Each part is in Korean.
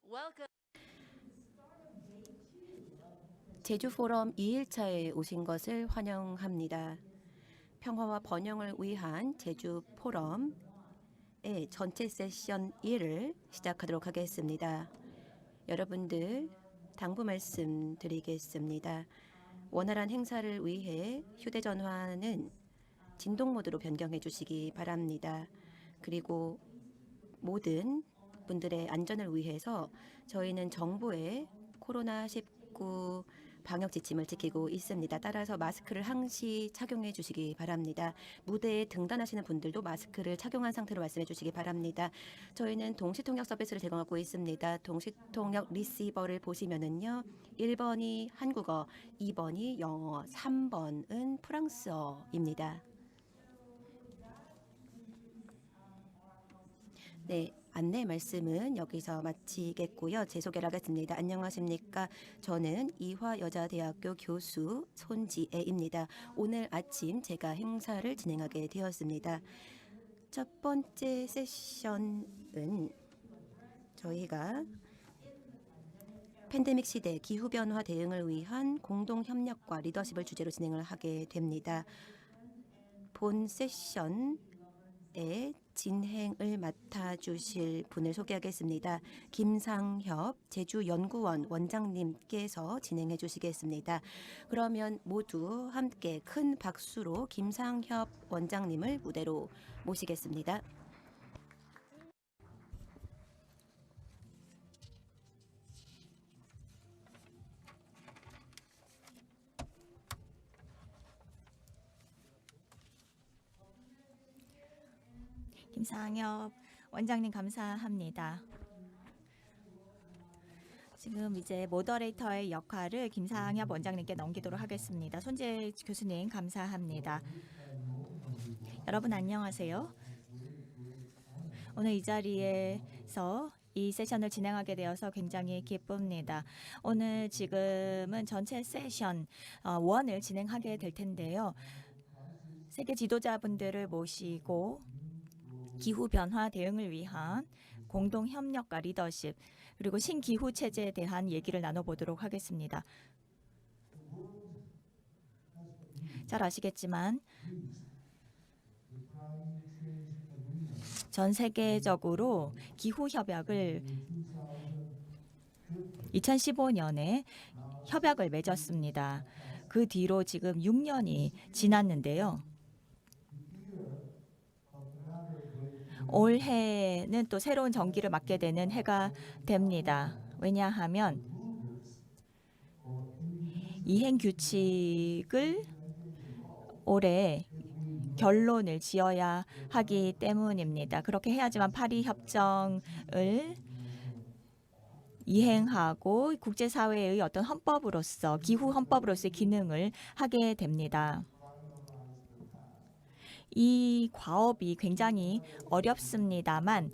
Welcome. 제주 포럼 2일차에 오신 것을 환영합니다. 평화와 번영을 위한 제주 포럼의 전체 세션 1을 시작하도록 하겠습니다. 여러분들 당부 말씀 드리겠습니다. 원활한 행사를 위해 휴대전화는 진동 모드로 변경해 주시기 바랍니다. 그리고 모든 분들의 안전을 위해서 저희는 정부의 코로나19 방역 지침을 지키고 있습니다. 따라서 마스크를 항시 착용해 주시기 바랍니다. 무대에 등단하시는 분들도 마스크를 착용한 상태로 말씀해 주시기 바랍니다. 저희는 동시통역 서비스를 제공하고 있습니다. 동시통역 리시버를 보시면은요. 1번이 한국어, 2번이 영어, 3번은 프랑스어입니다. 네, 안내 말씀은 여기서 마치겠고요. 제 소개를 하겠습니다. 안녕하십니까. 저는 이화여자대학교 교수 손지혜입니다. 오늘 아침 제가 행사를 진행하게 되었습니다. 첫 번째 세션은 저희가 팬데믹 시대 기후변화 대응을 위한 공동협력과 리더십을 주제로 진행을 하게 됩니다. 본 세션의 진행을 맡아주실 분을 소개하겠습니다. 김상협 제주연구원 원장님께서 진행해 주시겠습니다. 그러면 모두 함께 큰 박수로 김상협 원장님을 무대로 모시겠습니다. 김상협 원장님 감사합니다. 지금 이제 모더레이터의 역할을 김상협 원장님께 넘기도록 하겠습니다. 손재 교수님 감사합니다. 여러분 안녕하세요. 오늘 이 자리에서 이 세션을 진행하게 되어서 굉장히 기쁩니다. 오늘 지금은 전체 세션 1을 진행하게 될 텐데요. 세계 지도자분들을 모시고 기후변화 대응을 위한 공동협력과 리더십 그리고 신기후 체제에 대한 얘기를 나눠보도록 하겠습니다. 잘 아시겠지만 전 세계적으로 기후협약을 2015년에 협약을 맺었습니다. 그 뒤로 지금 6년이 지났는데요. 올해는 또 새로운 정기를 맞게 되는 해가 됩니다. 왜냐하면 이행 규칙을 올해 결론을 지어야 하기 때문입니다. 그렇게 해야지만 파리 협정을 이행하고 국제사회의 어떤 헌법으로서 기후 헌법으로서의 기능을 하게 됩니다. 이 과업이 굉장히 어렵습니다만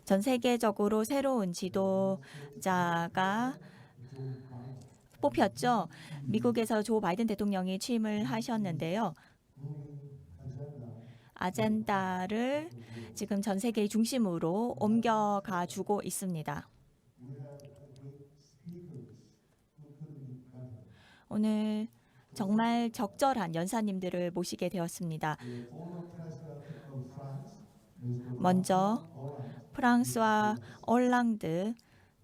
전 세계적으로 새로운 지도자가 뽑혔죠. 미국에서 조 바이든 대통령이 취임을 하셨는데요. 아젠다를 지금 전 세계의 중심으로 옮겨가 주고 있습니다. 오늘 정말 적절한 연사님들을 모시게 되었습니다. 먼저 프랑스와 올랑드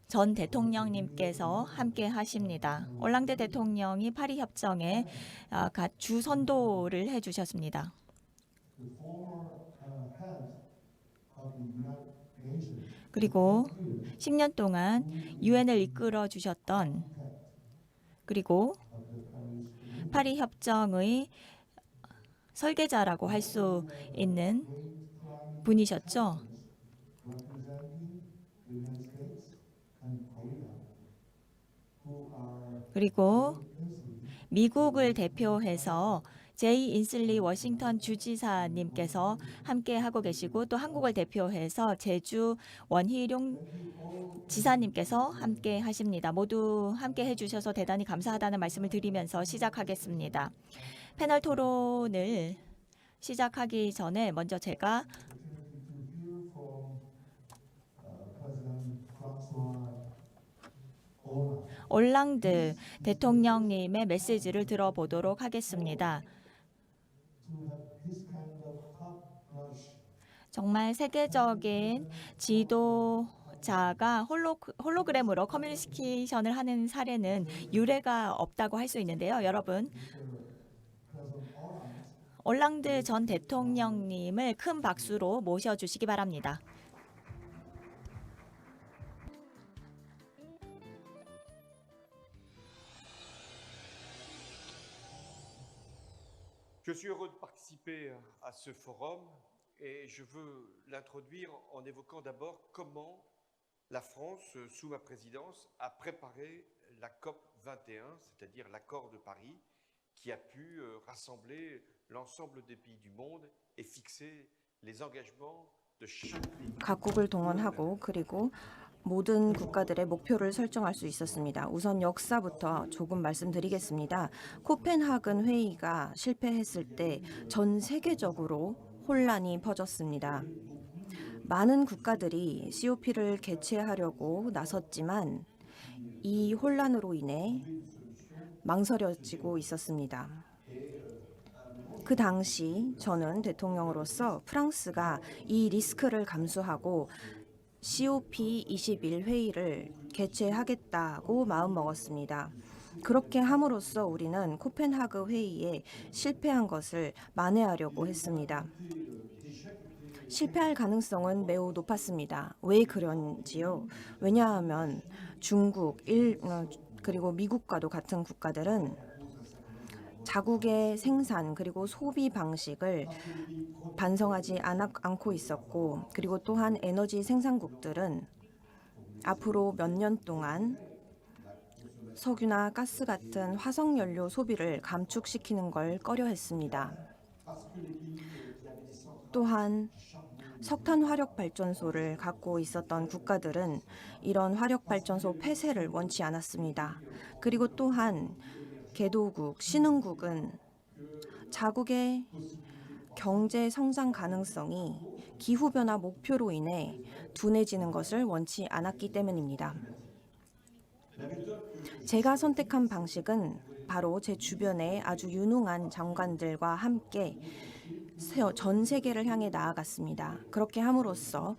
전 대통령님께서 함께 하십니다. 올랑드 대통령이 파리 협정에 주선도를 해주셨습니다. 그리고 10년 동안 유엔을 이끌어 주셨던 그리고 파리 협정의 설계자라고 할 수 있는 분이셨죠. 그리고 미국을 대표해서 제이 인슬리 워싱턴 주지사님께서 함께 하고 계시고 또 한국을 대표해서 제주 원희룡 지사님께서 함께 하십니다. 모두 함께 해주셔서 대단히 감사하다는 말씀을 드리면서 시작하겠습니다. 패널 토론을 시작하기 전에 먼저 제가 올랑드 대통령님의 메시지를 들어보도록 하겠습니다. 정말 세계적인 지도자가 홀로그램으로 커뮤니케이션을 하는 사례는 유례가 없다고 할 수 있는데요. 여러분, 올랑드 전 대통령님을 큰 박수로 모셔주시기 바랍니다. Je suis heureux de participer à ce forum et je veux l'introduire en évoquant d'abord comment la France, sous ma présidence, a préparé la COP 21, c'est-à-dire l'accord de Paris, qui a pu rassembler l'ensemble des pays du monde et fixer les engagements de chaque pays. 각국을 동원하고 그리고 모든 국가들의 목표를 설정할 수 있었습니다. 우선 역사부터 조금 말씀드리겠습니다. 코펜하겐 회의가 실패했을 때 전 세계적으로 혼란이 퍼졌습니다. 많은 국가들이 COP를 개최하려고 나섰지만 이 혼란으로 인해 망설여지고 있었습니다. 그 당시 저는 대통령으로서 프랑스가 이 리스크를 감수하고 COP21 회의를 개최하겠다고 마음먹었습니다. 그렇게 함으로써 우리는 코펜하겐 회의에 실패한 것을 만회하려고 했습니다. 실패할 가능성은 매우 높았습니다. 왜 그런지요? 왜냐하면 중국, 그리고 미국과도 같은 국가들은 자국의 생산 그리고 소비 방식을 반성하지 않고 있었고, 그리고 또한 에너지 생산국들은 앞으로 몇 년 동안 석유나 가스 같은 화석연료 소비를 감축시키는 걸 꺼려했습니다. 또한 석탄 화력발전소를 갖고 있었던 국가들은 이런 화력발전소 폐쇄를 원치 않았습니다. 그리고 또한 개도국, 신흥국은 자국의 경제 성장 가능성이 기후변화 목표로 인해 둔해지는 것을 원치 않았기 때문입니다. 제가 선택한 방식은 바로 제 주변의 아주 유능한 장관들과 함께 전 세계를 향해 나아갔습니다. 그렇게 함으로써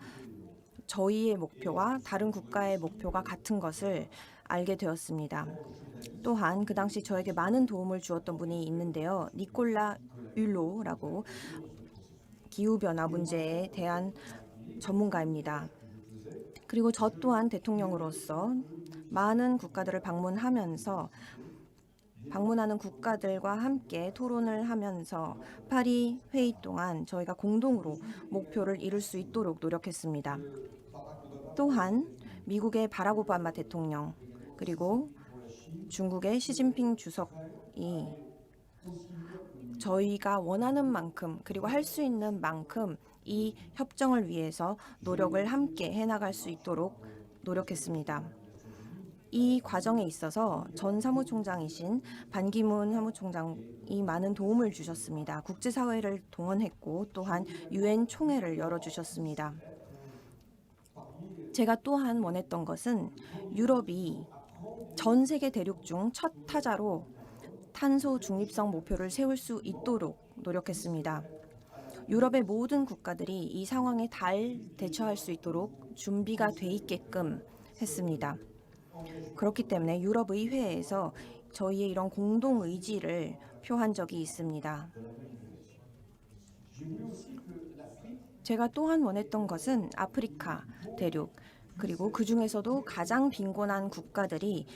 저희의 목표와 다른 국가의 목표가 같은 것을 알게 되었습니다. 또한 그 당시 저에게 많은 도움을 주었던 분이 있는데요. 니콜라 율로라고 기후변화 문제에 대한 전문가입니다. 그리고 저 또한 대통령으로서 많은 국가들을 방문하는 국가들과 함께 토론을 하면서 파리 회의 동안 저희가 공동으로 목표를 이룰 수 있도록 노력했습니다. 또한 미국의 바락 오바마 대통령 그리고 중국의 시진핑 주석이 저희가 원하는 만큼 그리고 할 수 있는 만큼 이 협정을 위해서 노력을 함께 해나갈 수 있도록 노력했습니다. 이 과정에 있어서 전 사무총장이신 반기문 사무총장이 많은 도움을 주셨습니다. 국제사회를 동원했고 또한 유엔 총회를 열어주셨습니다. 제가 또한 원했던 것은 유럽이 전 세계 대륙 중 첫 타자로 탄소 중립성 목표를 세울 수 있도록 노력했습니다. 유럽의 모든 국가들이 이 상황에 잘 대처할 수 있도록 준비가 돼 있게끔 했습니다. 그렇기 때문에 유럽의회에서 저희의 이런 공동 의지를 표한 적이 있습니다. 제가 또한 원했던 것은 아프리카 대륙 그리고 그 중에서도 가장 빈곤한 국가들이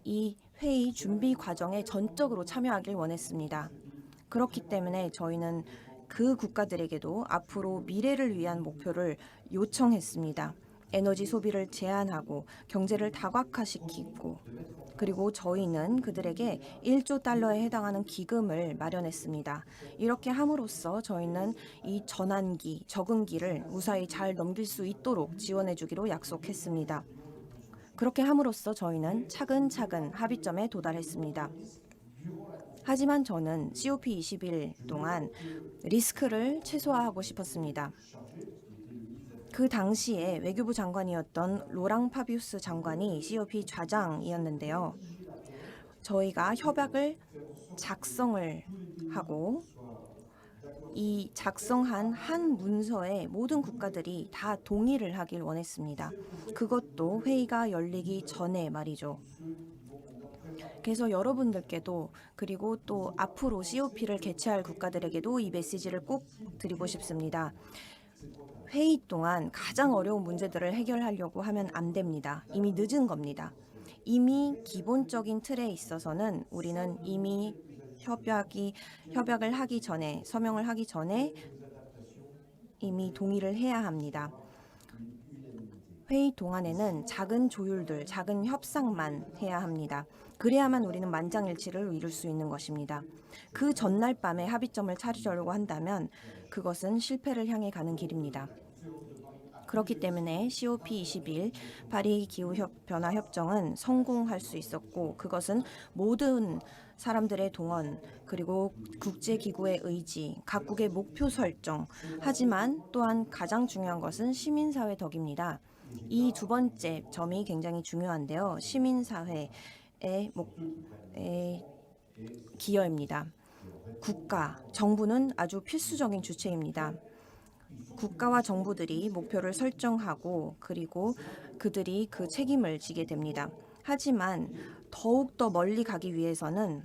이 회의 준비 과정에 전적으로 참여하길 원했습니다. 그렇기 때문에 저희는 그 국가들에게도 앞으로 미래를 위한 목표를 요청했습니다. 에너지 소비를 제한하고 경제를 다각화시키고 그리고 저희는 그들에게 1조 달러에 해당하는 기금을 마련했습니다. 이렇게 함으로써 저희는 이 전환기, 적응기를 무사히 잘 넘길 수 있도록 지원해 주기로 약속했습니다. 그렇게 함으로써 저희는 차근차근 합의점에 도달했습니다. 하지만 저는 COP21 동안 리스크를 최소화하고 싶었습니다. 그 당시에 외교부 장관이었던 로랑 파비우스 장관이 COP 좌장이었는데요. 저희가 협약을 작성을 하고 이 작성한 한 문서에 모든 국가들이 다 동의를 하길 원했습니다. 그것도 회의가 열리기 전에 말이죠. 그래서 여러분들께도 그리고 또 앞으로 COP를 개최할 국가들에게도 이 메시지를 꼭 드리고 싶습니다. 회의 동안 가장 어려운 문제들을 해결하려고 하면 안 됩니다. 이미 늦은 겁니다. 이미 기본적인 틀에 있어서는 우리는 이미 협약을 하기 전에, 서명을 하기 전에 이미 동의를 해야 합니다. 회의 동안에는 작은 조율들, 작은 협상만 해야 합니다. 그래야만 우리는 만장일치를 이룰 수 있는 것입니다. 그 전날 밤에 합의점을 찾으려고 한다면 그것은 실패를 향해 가는 길입니다. 그렇기 때문에 COP21 파리 기후변화 협정은 성공할 수 있었고 그것은 모든 사람들의 동원 그리고 국제기구의 의지, 각국의 목표 설정 하지만 또한 가장 중요한 것은 시민사회 덕입니다. 이 두 번째 점이 굉장히 중요한데요. 시민사회의 기여입니다. 국가, 정부는 아주 필수적인 주체입니다. 국가와 정부들이 목표를 설정하고 그리고 그들이 그 책임을 지게 됩니다. 하지만 더욱더 멀리 가기 위해서는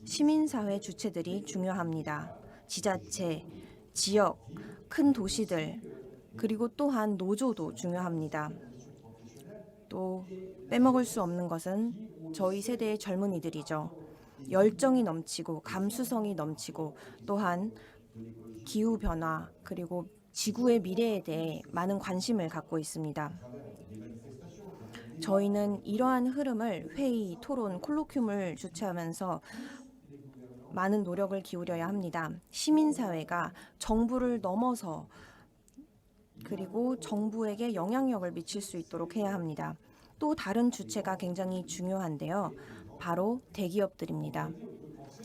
시민사회 주체들이 중요합니다. 지자체, 지역, 큰 도시들, 그리고 또한 노조도 중요합니다. 또 빼먹을 수 없는 것은 저희 세대의 젊은이들이죠. 열정이 넘치고 감수성이 넘치고 또한 기후변화 그리고 지구의 미래에 대해 많은 관심을 갖고 있습니다. 저희는 이러한 흐름을 회의, 토론, 콜로큐움을 주최하면서 많은 노력을 기울여야 합니다. 시민사회가 정부를 넘어서 그리고 정부에게 영향력을 미칠 수 있도록 해야 합니다. 또 다른 주체가 굉장히 중요한데요. 바로 대기업들입니다.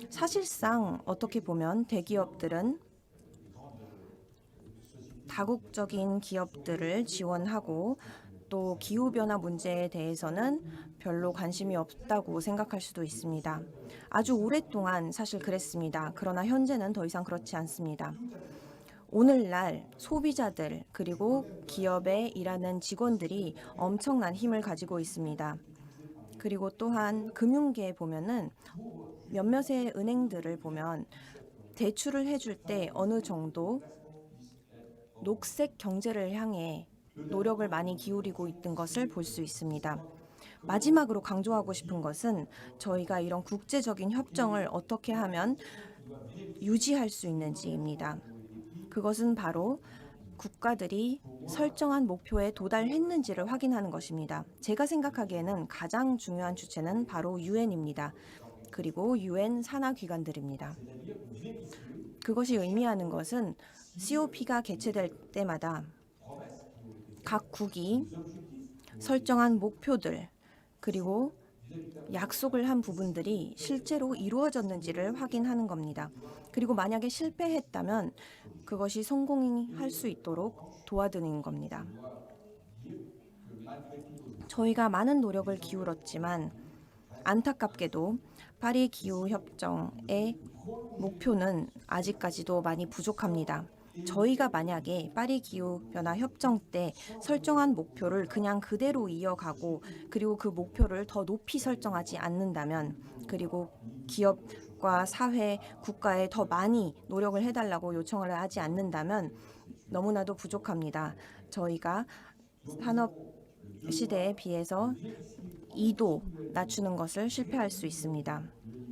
사실상 어떻게 보면 대기업들은 다국적인 기업들을 지원하고 또 기후변화 문제에 대해서는 별로 관심이 없다고 생각할 수도 있습니다. 아주 오랫동안 사실 그랬습니다. 그러나 현재는 더 이상 그렇지 않습니다. 오늘날 소비자들 그리고 기업에 일하는 직원들이 엄청난 힘을 가지고 있습니다. 그리고 또한 금융계에 보면은 몇몇의 은행들을 보면 대출을 해줄 때 어느 정도 녹색 경제를 향해 노력을 많이 기울이고 있는 것을 볼 수 있습니다. 마지막으로 강조하고 싶은 것은 저희가 이런 국제적인 협정을 어떻게 하면 유지할 수 있는지입니다. 그것은 바로 국가들이 설정한 목표에 도달했는지를 확인하는 것입니다. 제가 생각하기에는 가장 중요한 주체는 바로 유엔입니다. 그리고 유엔 산하기관들입니다. 그것이 의미하는 것은 COP가 개최될 때마다 각국이 설정한 목표들 그리고 약속을 한 부분들이 실제로 이루어졌는지를 확인하는 겁니다. 그리고 만약에 실패했다면 그것이 성공할 수 있도록 도와드리는 겁니다. 저희가 많은 노력을 기울였지만 안타깝게도 파리 기후협정의 목표는 아직까지도 많이 부족합니다. 저희가 만약에 파리 기후변화 협정 때 설정한 목표를 그냥 그대로 이어가고 그리고 그 목표를 더 높이 설정하지 않는다면 그리고 기업과 사회, 국가에 더 많이 노력을 해달라고 요청을 하지 않는다면 너무나도 부족합니다. 저희가 산업 시대에 비해서 2도 낮추는 것을 실패할 수 있습니다.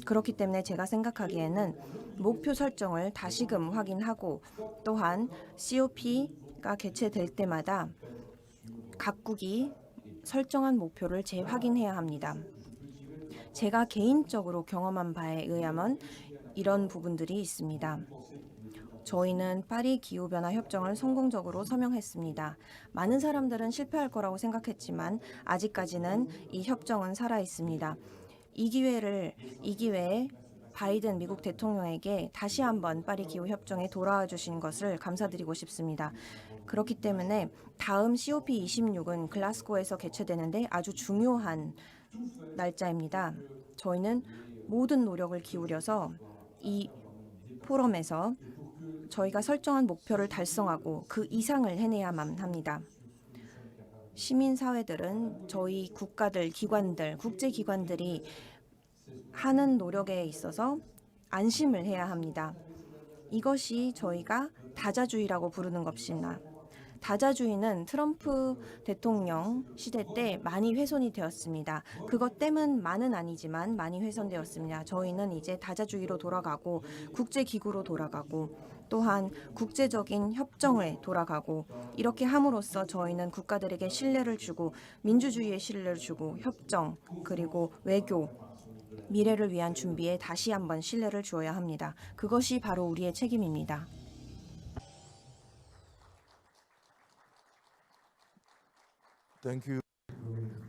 그렇기 때문에 제가 생각하기에는 목표 설정을 다시금 확인하고 또한 COP가 개최될 때마다 각국이 설정한 목표를 재확인해야 합니다. 제가 개인적으로 경험한 바에 의하면 이런 부분들이 있습니다. 저희는 파리 기후변화 협정을 성공적으로 서명했습니다. 많은 사람들은 실패할 거라고 생각했지만 아직까지는 이 협정은 살아 있습니다. 이 기회에 바이든 미국 대통령에게 다시 한번 파리 기후 협정에 돌아와 주신 것을 감사드리고 싶습니다. 그렇기 때문에 다음 COP26은 글라스고에서 개최되는데 아주 중요한 날짜입니다. 저희는 모든 노력을 기울여서 이 포럼에서 저희가 설정한 목표를 달성하고 그 이상을 해내야만 합니다. 시민사회들은 저희 국가들, 기관들, 국제기관들이 하는 노력에 있어서 안심을 해야 합니다. 이것이 저희가 다자주의라고 부르는 것입니다. 다자주의는 트럼프 대통령 시대 때 많이 훼손이 되었습니다. 그것 때문만은 아니지만 많이 훼손되었습니다. 저희는 이제 다자주의로 돌아가고 국제기구로 돌아가고 또한 국제적인 협정에 돌아가고 이렇게 함으로써 저희는 국가들에게 신뢰를 주고 민주주의에 신뢰를 주고 협정 그리고 외교 미래를 위한 준비에 다시 한번 신뢰를 주어야 합니다. 그것이 바로 우리의 책임입니다.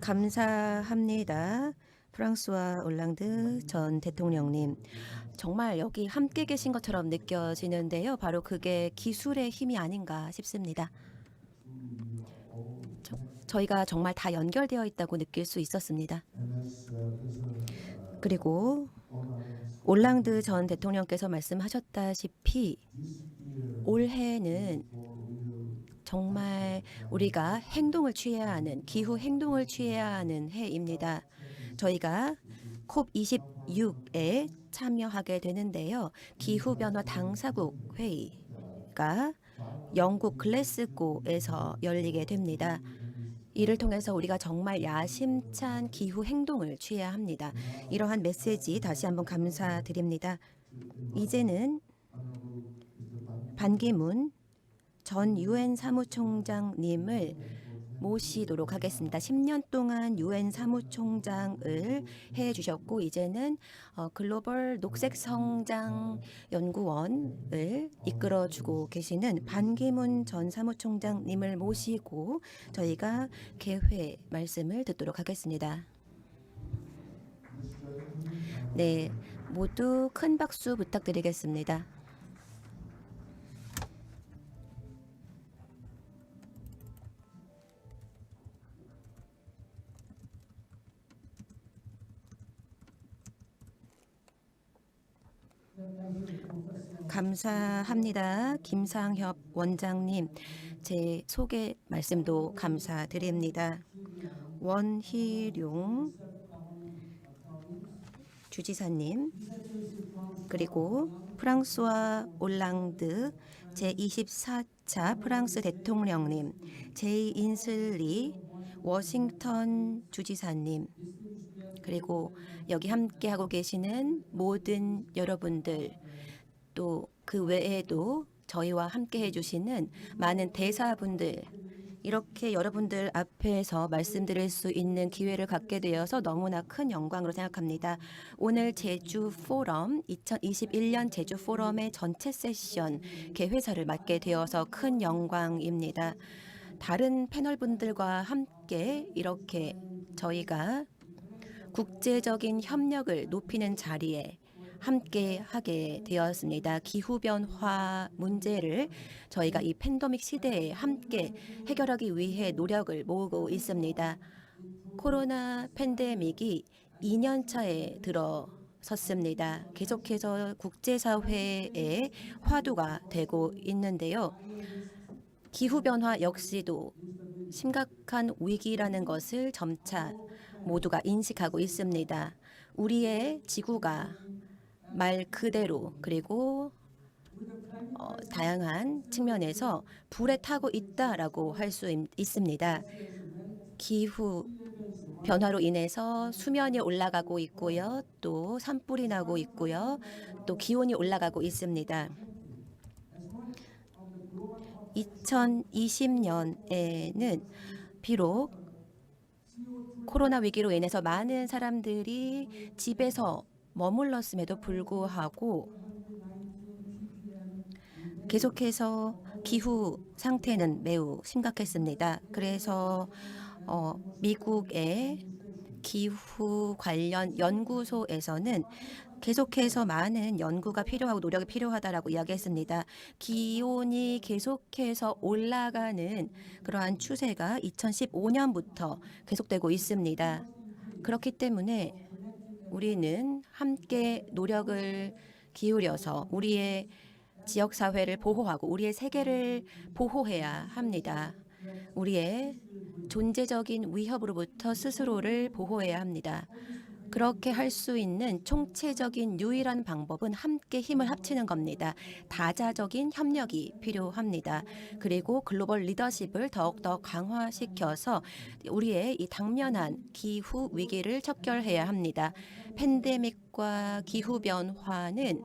감사합니다. 프랑스와 올랑드 전 대통령님. 정말 여기 함께 계신 것처럼 느껴지는데요. 바로 그게 기술의 힘이 아닌가 싶습니다. 저희가 정말 다 연결되어 있다고 느낄 수 있었습니다. 그리고 올랑드 전 대통령께서 말씀하셨다시피 올해는 정말 우리가 행동을 취해야 하는, 기후 행동을 취해야 하는 해입니다. 저희가 COP26에 참여하게 되는데요. 기후변화 당사국 회의가 영국 글래스고에서 열리게 됩니다. 이를 통해서 우리가 정말 야심찬 기후 행동을 취해야 합니다. 이러한 메시지 다시 한번 감사드립니다. 이제는 반기문 전 유엔 사무총장님을 모시도록 하겠습니다. 10년 동안 유엔 사무총장을 해주셨고 이제는 글로벌 녹색성장연구원을 이끌어주고 계시는 반기문 전 사무총장님을 모시고 저희가 개회 말씀을 듣도록 하겠습니다. 네, 모두 큰 박수 부탁드리겠습니다. 감사합니다. 김상협 원장님, 제 소개 말씀도 감사드립니다. 원희룡 주지사님, 그리고 프랑스와 올랑드 제24차 프랑스 대통령님, 제이 인슬리 워싱턴 주지사님, 그리고 여기 함께하고 계시는 모든 여러분들, 또 그 외에도 저희와 함께 해주시는 많은 대사분들, 이렇게 여러분들 앞에서 말씀드릴 수 있는 기회를 갖게 되어서 너무나 큰 영광으로 생각합니다. 오늘 제주 포럼, 2021년 제주 포럼의 전체 세션 개회사를 맡게 되어서 큰 영광입니다. 다른 패널분들과 함께 이렇게 저희가 국제적인 협력을 높이는 자리에 함께 하게 되었습니다. 기후변화 문제를 저희가 이 팬데믹 시대에 함께 해결하기 위해 노력을 모으고 있습니다. 코로나 팬데믹이 2년 차에 들어섰습니다. 계속해서 국제사회의 화두가 되고 있는데요. 기후변화 역시도 심각한 위기라는 것을 점차 모두가 인식하고 있습니다. 우리의 지구가 말 그대로 그리고 다양한 측면에서 불에 타고 있다라고 할 수 있습니다. 기후 변화로 인해서 수면이 올라가고 있고요. 또 산불이 나고 있고요. 또 기온이 올라가고 있습니다. 2020년에는 비록 코로나 위기로 인해서 많은 사람들이 집에서 머물렀음에도 불구하고 계속해서 기후 상태는 매우 심각했습니다. 그래서 미국의 기후 관련 연구소에서는 계속해서 많은 연구가 필요하고 노력이 필요하다라고 이야기했습니다. 기온이 계속해서 올라가는 그러한 추세가 2015년부터 계속되고 있습니다. 그렇기 때문에 우리는 함께 노력을 기울여서 우리의 지역사회를 보호하고 우리의 세계를 보호해야 합니다. 우리의 존재적인 위협으로부터 스스로를 보호해야 합니다. 그렇게 할 수 있는 총체적인 유일한 방법은 함께 힘을 합치는 겁니다. 다자적인 협력이 필요합니다. 그리고 글로벌 리더십을 더욱더 강화시켜서 우리의 이 당면한 기후 위기를 척결해야 합니다. 팬데믹과 기후변화는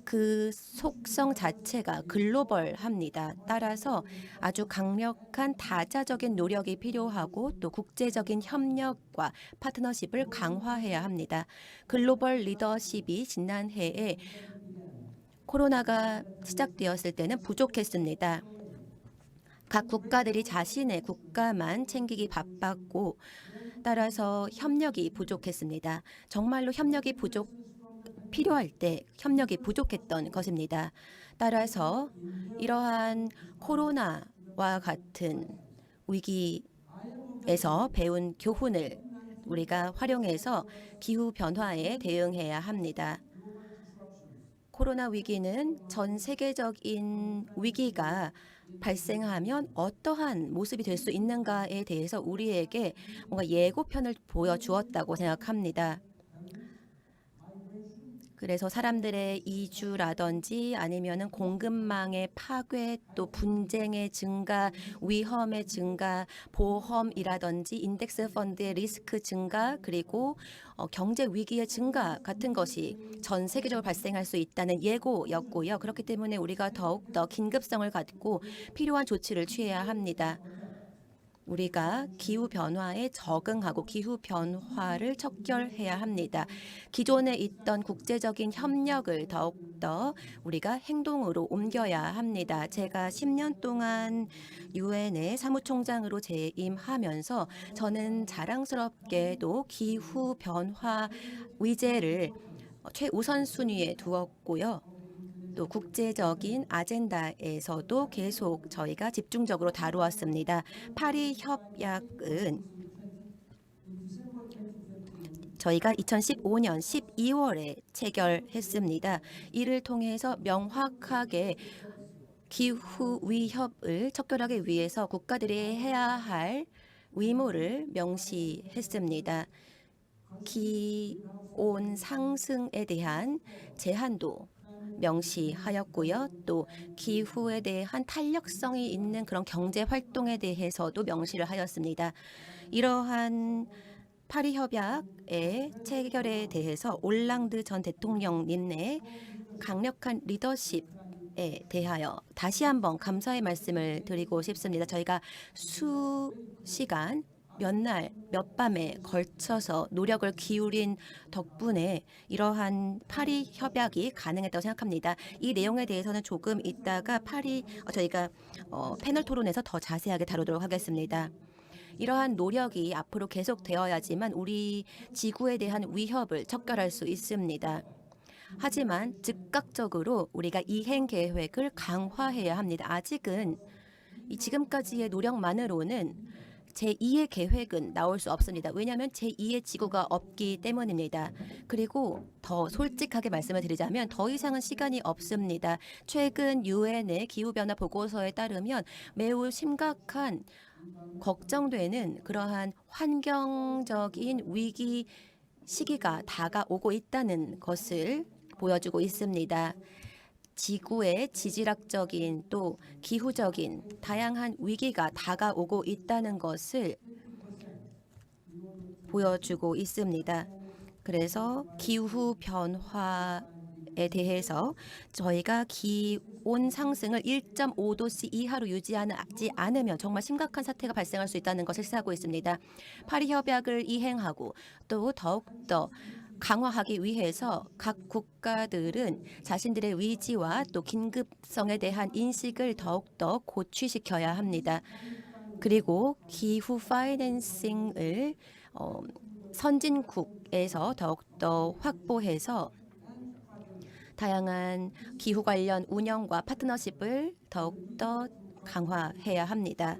그 속성 자체가 글로벌합니다. 따라서 아주 강력한 다자적인 노력이 필요하고 또 국제적인 협력과 파트너십을 강화해야 합니다. 글로벌 리더십이 지난해에 코로나가 시작되었을 때는 부족했습니다. 각 국가들이 자신의 국가만 챙기기 바빴고 따라서 협력이 부족했습니다. 정말로 필요할 때 협력이 부족했던 것입니다. 따라서 이러한 코로나와 같은 위기에서 배운 교훈을 우리가 활용해서 기후 변화에 대응해야 합니다. 코로나 위기는 전 세계적인 위기가 발생하면 어떠한 모습이 될 수 있는가에 대해서 우리에게 뭔가 예고편을 보여주었다고 생각합니다. 그래서 사람들의 이주라든지 아니면은 공급망의 파괴, 또 분쟁의 증가, 위험의 증가, 보험이라든지 인덱스 펀드의 리스크 증가, 그리고 경제 위기의 증가 같은 것이 전 세계적으로 발생할 수 있다는 예고였고요. 그렇기 때문에 우리가 더욱더 긴급성을 갖고 필요한 조치를 취해야 합니다. 우리가 기후변화에 적응하고 기후변화를 척결해야 합니다. 기존에 있던 국제적인 협력을 더욱더 우리가 행동으로 옮겨야 합니다. 제가 10년 동안 유엔의 사무총장으로 재임하면서 저는 자랑스럽게도 기후변화 위제를 최우선 순위에 두었고요. 또 국제적인 아젠다에서도 계속 저희가 집중적으로 다루었습니다. 파리 협약은 저희가 2015년 12월에 체결했습니다. 이를 통해서 명확하게 기후 위협을 척결하기 위해서 국가들이 해야 할 의무를 명시했습니다. 기온 상승에 대한 제한도 명시하였고요. 또 기후에 대한 탄력성이 있는 그런 경제 활동에 대해서도 명시를 하였습니다. 이러한 파리 협약의 체결에 대해서 올랑드 전 대통령님의 강력한 리더십에 대하여 다시 한번 감사의 말씀을 드리고 싶습니다. 저희가 수시간 몇 날, 몇 밤에 걸쳐서 노력을 기울인 덕분에 이러한 파리 협약이 가능했다고 생각합니다. 이 내용에 대해서는 조금 이따가 저희가 패널 토론에서 더 자세하게 다루도록 하겠습니다. 이러한 노력이 앞으로 계속되어야지만 우리 지구에 대한 위협을 척결할 수 있습니다. 하지만 즉각적으로 우리가 이행 계획을 강화해야 합니다. 아직은 지금까지의 노력만으로는 제2의 계획은 나올 수 없습니다. 왜냐하면 제2의 지구가 없기 때문입니다. 그리고 더 솔직하게 말씀을 드리자면 더 이상은 시간이 없습니다. 최근 유엔의 기후변화 보고서에 따르면 매우 심각한 걱정되는 그러한 환경적인 위기 시기가 다가오고 있다는 것을 보여주고 있습니다. 지구의 지질학적인 또 기후적인 다양한 위기가 다가오고 있다는 것을 보여주고 있습니다. 그래서 기후 변화에 대해서 저희가 기온 상승을 1.5도씨 이하로 유지하지 않으면 정말 심각한 사태가 발생할 수 있다는 것을 시사하고 있습니다. 파리 협약을 이행하고 또 더욱더 강화하기 위해서 각 국가들은 자신들의 위지와 또 긴급성에 대한 인식을 더욱더 고취시켜야 합니다. 그리고 기후 파이낸싱을 선진국에서 더욱더 확보해서 다양한 기후 관련 운영과 파트너십을 더욱더 강화해야 합니다.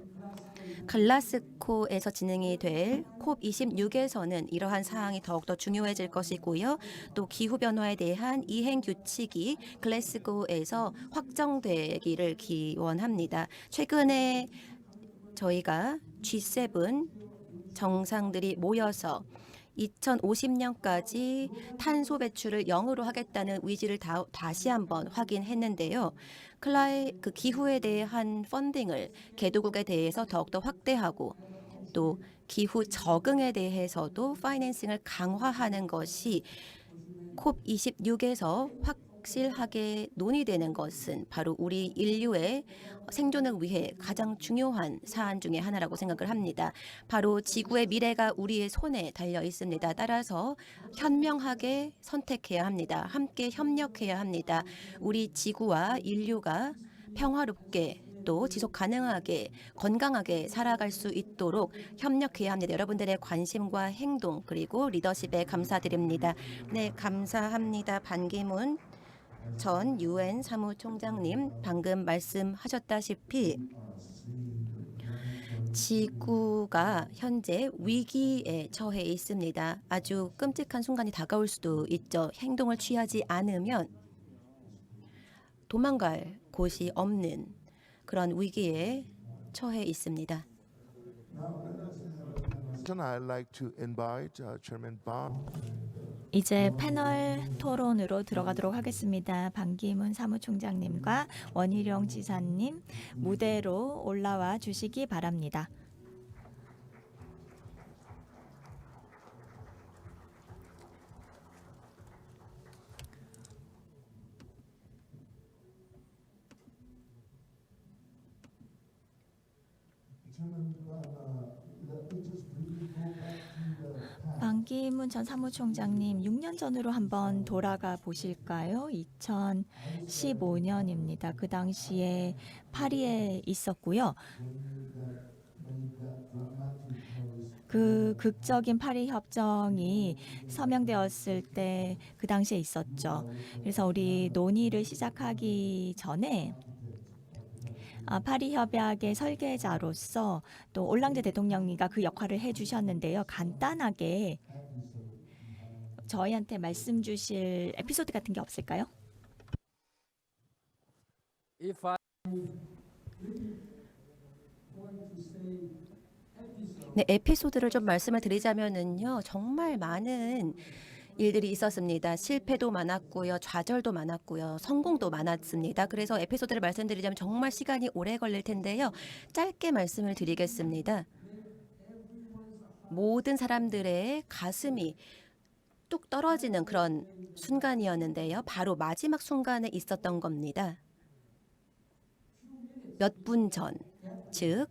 글라스고에서 진행이 될 COP26에서는 이러한 사항이 더욱더 중요해질 것이고요. 또 기후변화에 대한 이행 규칙이 글래스고에서 확정되기를 기원합니다. 최근에 저희가 G7 정상들이 모여서 2050년까지 탄소 배출을 0으로 하겠다는 의지를 다시 한번 확인했는데요. 그 기후에 대한 펀딩을 개도국에 대해서 더욱더 확대하고 또 기후 적응에 대해서도 파이낸싱을 강화하는 것이 COP26에서 확실하게 논의되는 것은 바로 우리 인류의 생존을 위해 가장 중요한 사안 중에 하나라고 생각을 합니다. 바로 지구의 미래가 우리의 손에 달려 있습니다. 따라서 현명하게 선택해야 합니다. 함께 협력해야 합니다. 우리 지구와 인류가 평화롭게 또 지속 가능하게 건강하게 살아갈 수 있도록 협력해야 합니다. 여러분들의 관심과 행동 그리고 리더십에 감사드립니다. 네, 감사합니다. 반기문 전 UN 사무총장님, 방금 말씀하셨다시피 지구가 현재 위기에 처해 있습니다. 아주 끔찍한 순간이 다가올 수도 있죠. 행동을 취하지 않으면 도망갈 곳이 없는 그런 위기에 처해 있습니다. I'd like to invite Chairman Bond. 이제 패널 토론으로 들어가도록 하겠습니다. 반기문 사무총장님과 원희룡 지사님 무대로 올라와 주시기 바랍니다. 반기문 전 사무총장님 6년 전으로 한번 돌아가 보실까요? 2015년입니다. 그 당시에 파리에 있었고요. 그 극적인 파리 협정이 서명되었을 때 그 당시에 있었죠. 그래서 우리 논의를 시작하기 전에 파리 협약의 설계자로서 또 올랑드 대통령님과 그 역할을 해주셨는데요. 간단하게 저희한테 말씀 주실 에피소드 같은 게 없을까요? 네, 에피소드를 좀 말씀을 드리자면은요. 정말 많은 일들이 있었습니다. 실패도 많았고요. 좌절도 많았고요. 성공도 많았습니다. 그래서 에피소드를 말씀드리자면 정말 시간이 오래 걸릴 텐데요. 짧게 말씀을 드리겠습니다. 모든 사람들의 가슴이 뚝 떨어지는 그런 순간이었는데요. 바로 마지막 순간에 있었던 겁니다. 몇 분 전, 즉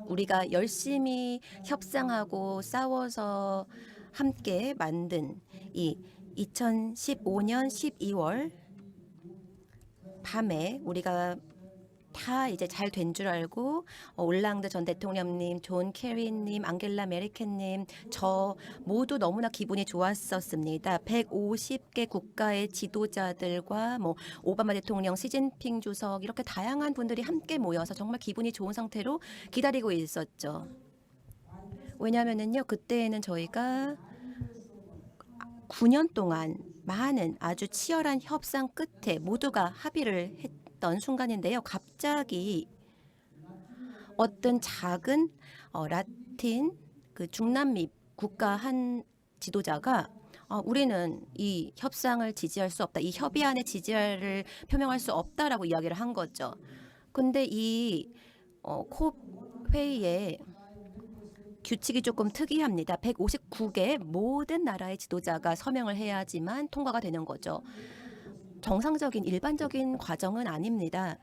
우리가 열심히 협상하고 싸워서 함께 만든 이 2015년 12월 밤에 우리가 다 이제 잘 된 줄 알고 올랑드 전 대통령님, 존 케리님, 앙겔라 메르켈님, 저 모두 너무나 기분이 좋았었습니다. 150개 국가의 지도자들과 오바마 대통령, 시진핑 주석 이렇게 다양한 분들이 함께 모여서 정말 기분이 좋은 상태로 기다리고 있었죠. 왜냐하면은요 그때에는 저희가 9년 동안 많은 아주 치열한 협상 끝에 모두가 합의를 했던 순간인데요. 갑자기 어떤 작은 라틴 그 중남미 국가 한 지도자가 우리는 이 협상을 지지할 수 없다. 이 협의안에 지지를 표명할 수 없다라고 이야기를 한 거죠. 근데 이 콥 회의에 규칙이 조금 특이합니다. 159개 모든 나라의 지도자가 서명을 해야지만 통과가 되는 거죠. 정상적인 일반적인 과정은 아닙니다.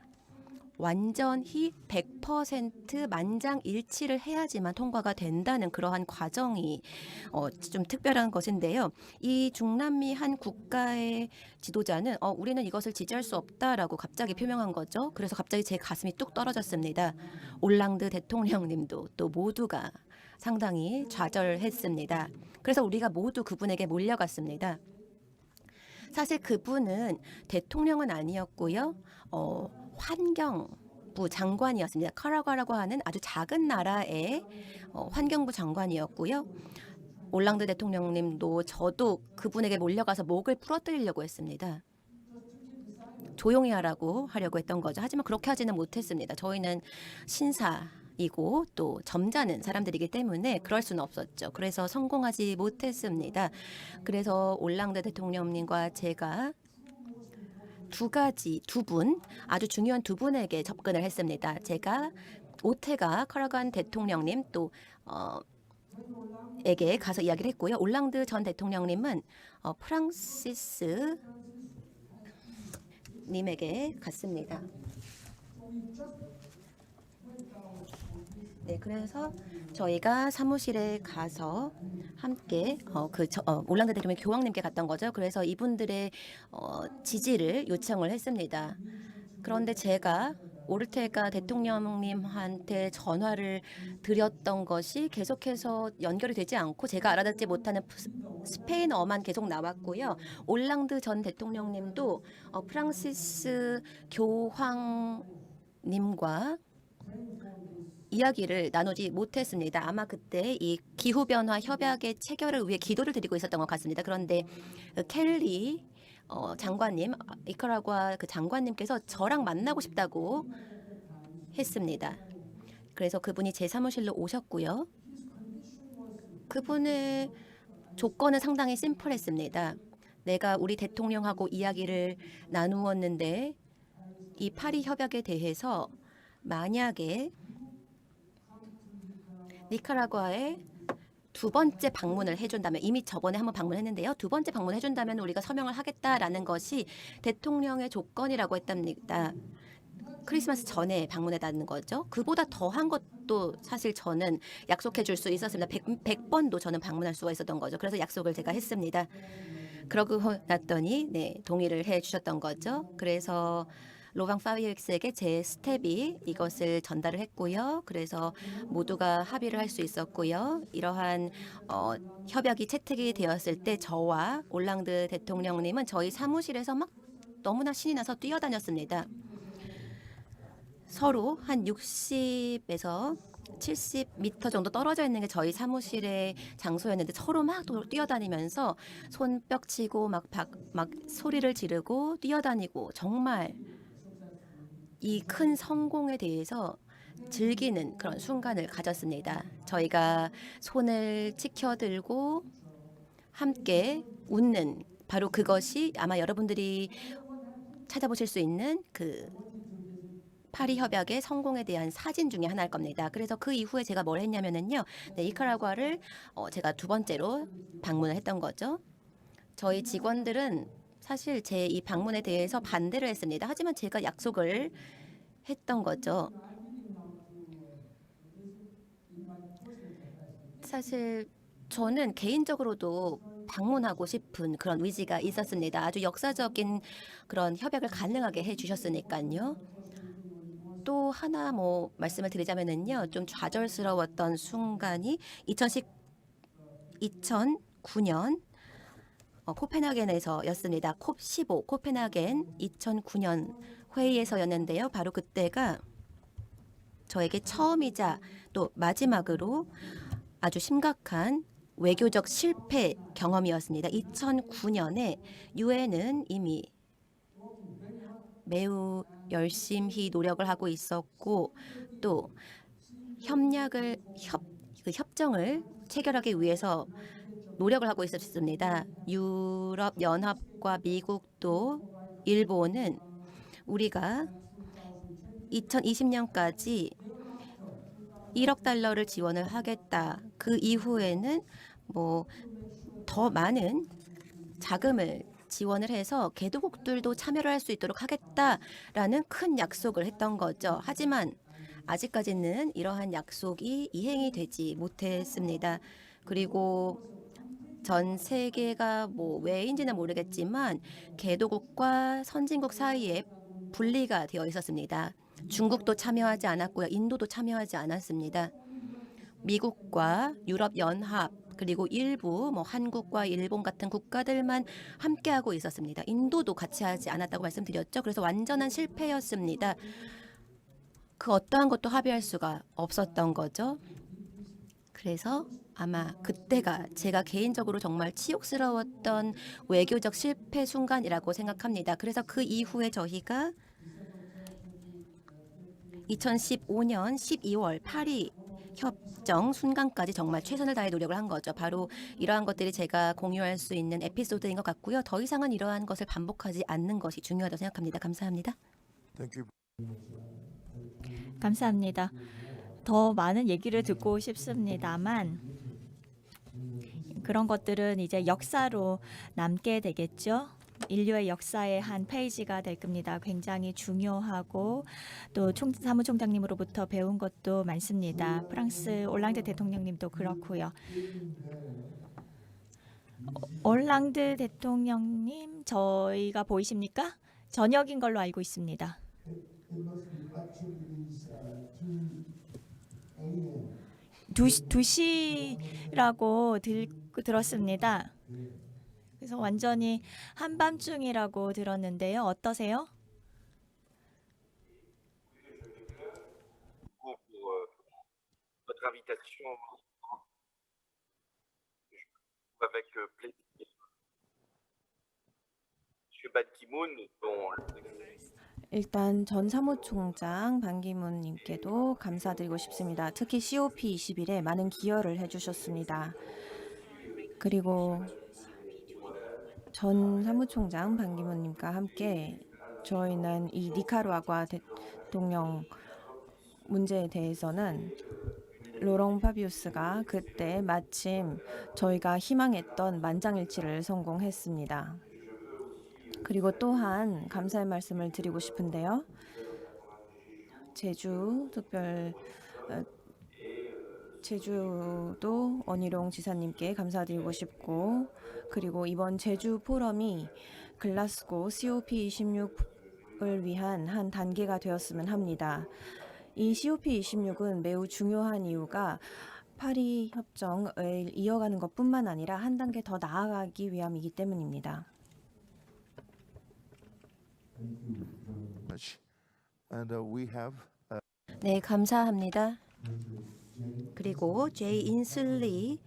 완전히 100% 만장일치를 해야지만 통과가 된다는 그러한 과정이 좀 특별한 것인데요. 이 중남미 한 국가의 지도자는 우리는 이것을 지지할 수 없다라고 갑자기 표명한 거죠. 그래서 갑자기 제 가슴이 뚝 떨어졌습니다. 올랑드 대통령님도 또 모두가 상당히 좌절했습니다. 그래서 우리가 모두 그분에게 몰려갔습니다. 사실 그분은 대통령은 아니었고요. 환경부 장관이었습니다. 카라과라고 하는 아주 작은 나라의 환경부 장관이었고요. 올랑드 대통령님도 저도 그분에게 몰려가서 목을 부러뜨리려고 했습니다. 조용히 하려고 했던 거죠. 하지만 그렇게 하지는 못했습니다. 저희는 신사이고 또 점잖은 사람들이기 때문에 그럴 수는 없었죠. 그래서 성공하지 못했습니다. 그래서 올랑드 대통령님과 제가 두 분, 아주 중요한 두 분에게 접근을 했습니다. 제가 오테가 카라간 대통령님 또 에게 가서 이야기를 했고요. 올랑드 전 대통령님은 프랑시스 님에게 갔습니다. 네, 그래서 저희가 사무실에 가서 함께 올랑드 대통령 교황님께 갔던 거죠. 그래서 이분들의 지지를 요청을 했습니다. 그런데 제가 오르테가 대통령님한테 전화를 드렸던 것이 계속해서 연결이 되지 않고 제가 알아듣지 못하는 스페인어만 계속 나왔고요. 올랑드 전 대통령님도 프랑시스 교황님과 이야기를 나누지 못했습니다. 아마 그때 이 기후변화 협약의 체결을 위해 기도를 드리고 있었던 것 같습니다. 그런데 켈리 장관님, 니카라과 그 장관님께서 저랑 만나고 싶다고 했습니다. 그래서 그분이 제 사무실로 오셨고요. 그분의 조건은 상당히 심플했습니다. 내가 우리 대통령하고 이야기를 나누었는데 이 파리 협약에 대해서 만약에 니카라과에 두 번째 방문을 해준다면, 이미 저번에 한번 방문했는데요. 두 번째 방문을 해준다면 우리가 서명을 하겠다라는 것이 대통령의 조건이라고 했답니다. 크리스마스 전에 방문해다는 거죠. 그보다 더한 것도 사실 저는 약속해 줄 수 있었습니다. 100번도 저는 방문할 수가 있었던 거죠. 그래서 약속을 제가 했습니다. 그러고 났더니 동의를 해 주셨던 거죠. 그래서 로방 파비엑스에게 제 스텝이 이것을 전달을 했고요. 그래서 모두가 합의를 할 수 있었고요. 이러한 협약이 채택이 되었을 때 저와 올랑드 대통령님은 저희 사무실에서 막 너무나 신이 나서 뛰어다녔습니다. 서로 한 60에서 70m 정도 떨어져 있는 게 저희 사무실의 장소였는데 서로 막 뛰어다니면서 손뼉치고 막 소리를 지르고 뛰어다니고 정말 이 큰 성공에 대해서 즐기는 그런 순간을 가졌습니다. 저희가 손을 치켜들고 함께 웃는 바로 그것이 아마 여러분들이 찾아보실 수 있는 그 파리 협약의 성공에 대한 사진 중에 하나일 겁니다. 그래서 그 이후에 제가 뭘 했냐면은요. 니카라과를 제가 두 번째로 방문을 했던 거죠. 저희 직원들은 사실 제 이 방문에 대해서 반대를 했습니다. 하지만 제가 약속을 했던 거죠. 사실 저는 개인적으로도 방문하고 싶은 그런 의지가 있었습니다. 아주 역사적인 그런 협약을 가능하게 해주셨으니까요. 또 하나 말씀을 드리자면은요, 좀 좌절스러웠던 순간이 2009년 코펜하겐에서였습니다. 콥15 코펜하겐 2009년 회의에서였는데요. 바로 그때가 저에게 처음이자 또 마지막으로 아주 심각한 외교적 실패 경험이었습니다. 2009년에 유엔은 이미 매우 열심히 노력을 하고 있었고 또 협정을 체결하기 위해서 노력을 하고 있었습니다. 유럽 연합과 미국도 일본은 우리가 2020년까지 1억 달러를 지원을 하겠다. 그 이후에는 더 많은 자금을 지원을 해서 개도국들도 참여를 할 수 있도록 하겠다라는 큰 약속을 했던 거죠. 하지만 아직까지는 이러한 약속이 이행이 되지 못했습니다. 그리고 전 세계가 왜인지는 모르겠지만 개도국과 선진국 사이에 분리가 되어 있었습니다. 중국도 참여하지 않았고요. 인도도 참여하지 않았습니다. 미국과 유럽연합 그리고 일부 뭐 한국과 일본 같은 국가들만 함께하고 있었습니다. 인도도 같이 하지 않았다고 말씀드렸죠. 그래서 완전한 실패였습니다. 그 어떠한 것도 합의할 수가 없었던 거죠. 그래서 아마 그때가 제가 개인적으로 정말 치욕스러웠던 외교적 실패 순간이라고 생각합니다. 그래서 그 이후에 저희가 2015년 12월 파리 협정 순간까지 정말 최선을 다해 노력을 한 거죠. 바로 이러한 것들이 제가 공유할 수 있는 에피소드인 것 같고요. 더 이상은 이러한 것을 반복하지 않는 것이 중요하다고 생각합니다. 감사합니다. Thank you. 감사합니다. 더 많은 얘기를 듣고 싶습니다만 그런 것들은 이제 역사로 남게 되겠죠. 인류의 역사의 한 페이지가 될 겁니다. 굉장히 중요하고 또 사무총장님으로부터 배운 것도 많습니다. 프랑스 올랑드 대통령님도 그렇고요. 올랑드 대통령님 저희가 보이십니까? 저녁인 걸로 알고 있습니다. 2시라고 들었습니다. 그래서 완전히 한밤중이라고 들었는데요. 어떠세요? Pour votre invitation avec plaisir. Monsieur Ban Ki-moon, dont 일단 전 사무총장 반기문님께도 감사드리고 싶습니다. 특히 COP21에 많은 기여를 해주셨습니다. 그리고 전 사무총장 반기문님과 함께 저희는 이 니카라과 대통령 문제에 대해서는 로롱 파비우스가 그때 마침 저희가 희망했던 만장일치를 성공했습니다. 그리고 또한 감사의 말씀을 드리고 싶은데요. 제주도 원희룡 지사님께 감사드리고 싶고, 그리고 이번 제주 포럼이 글라스고 COP26을 위한 한 단계가 되었으면 합니다. 이 COP26은 매우 중요한 이유가 파리 협정을 이어가는 것뿐만 아니라 한 단계 더 나아가기 위함이기 때문입니다. And we have 네, 감사합니다. 그리고 제이 인슬리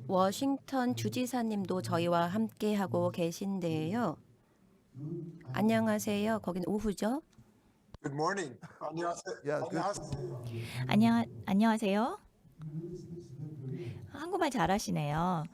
워싱턴 주지사님도 저희와 함께하고 계신데요. 안녕하세요. 거긴 오후죠? Good morning. 안녕하세요. Yeah, good. 안녕하세요. 한국말 잘하시네요.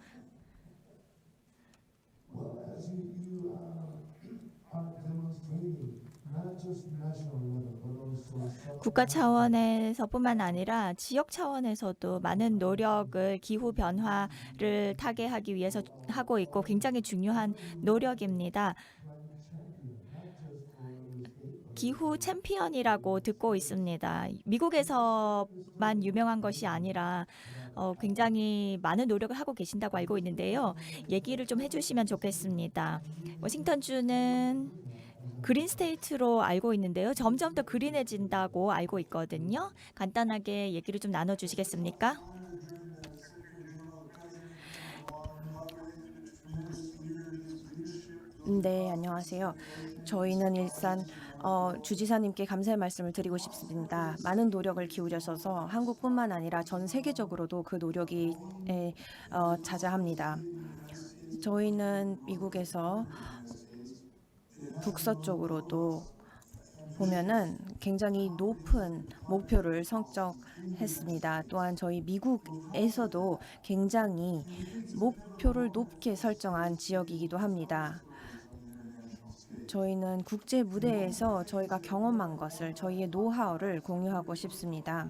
국가 차원에서뿐만 아니라 지역 차원에서도 많은 노력을 기후 변화를 타개하기 위해서 하고 있고 굉장히 중요한 노력입니다. 기후 챔피언이라고 듣고 있습니다. 미국에서만 유명한 것이 아니라 굉장히 많은 노력을 하고 계신다고 알고 있는데요. 얘기를 좀 해주시면 좋겠습니다. 워싱턴주는 그린 스테이트로 알고 있는데요. 점점 더 그린해진다고 알고 있거든요. 간단하게 얘기를 좀 나눠주시겠습니까? 네, 안녕하세요. 저희는 일단 주지사님께 감사의 말씀을 드리고 싶습니다. 많은 노력을 기울여서 한국뿐만 아니라 전 세계적으로도 그 노력이 자자합니다. 저희는 미국에서 북서쪽으로도 보면은 굉장히 높은 목표를 설정했습니다. 또한 저희 미국에서도 굉장히 목표를 높게 설정한 지역이기도 합니다. 저희는 국제 무대에서 저희가 경험한 것을, 저희의 노하우를 공유하고 싶습니다.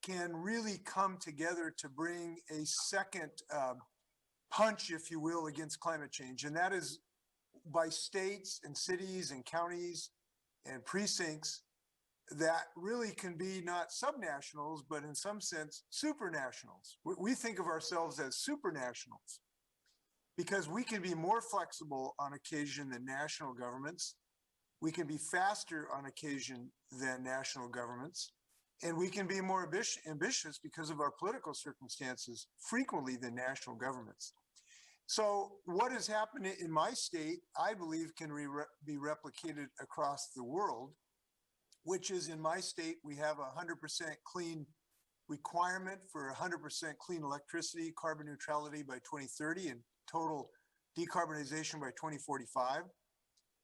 Can really come together to bring a second punch, if you will, against climate change. And that is by states and cities and counties and precincts that really can be not subnationals, but in some sense, supranationals. We think of ourselves as supranationals because we can be more flexible on occasion than national governments. We can be faster on occasion than national governments. And we can be more ambitious because of our political circumstances frequently than national governments. So what has happened in my state, I believe, can be replicated across the world, which is in my state, we have a 100% clean requirement for 100% clean electricity, carbon neutrality by 2030, and total decarbonization by 2045.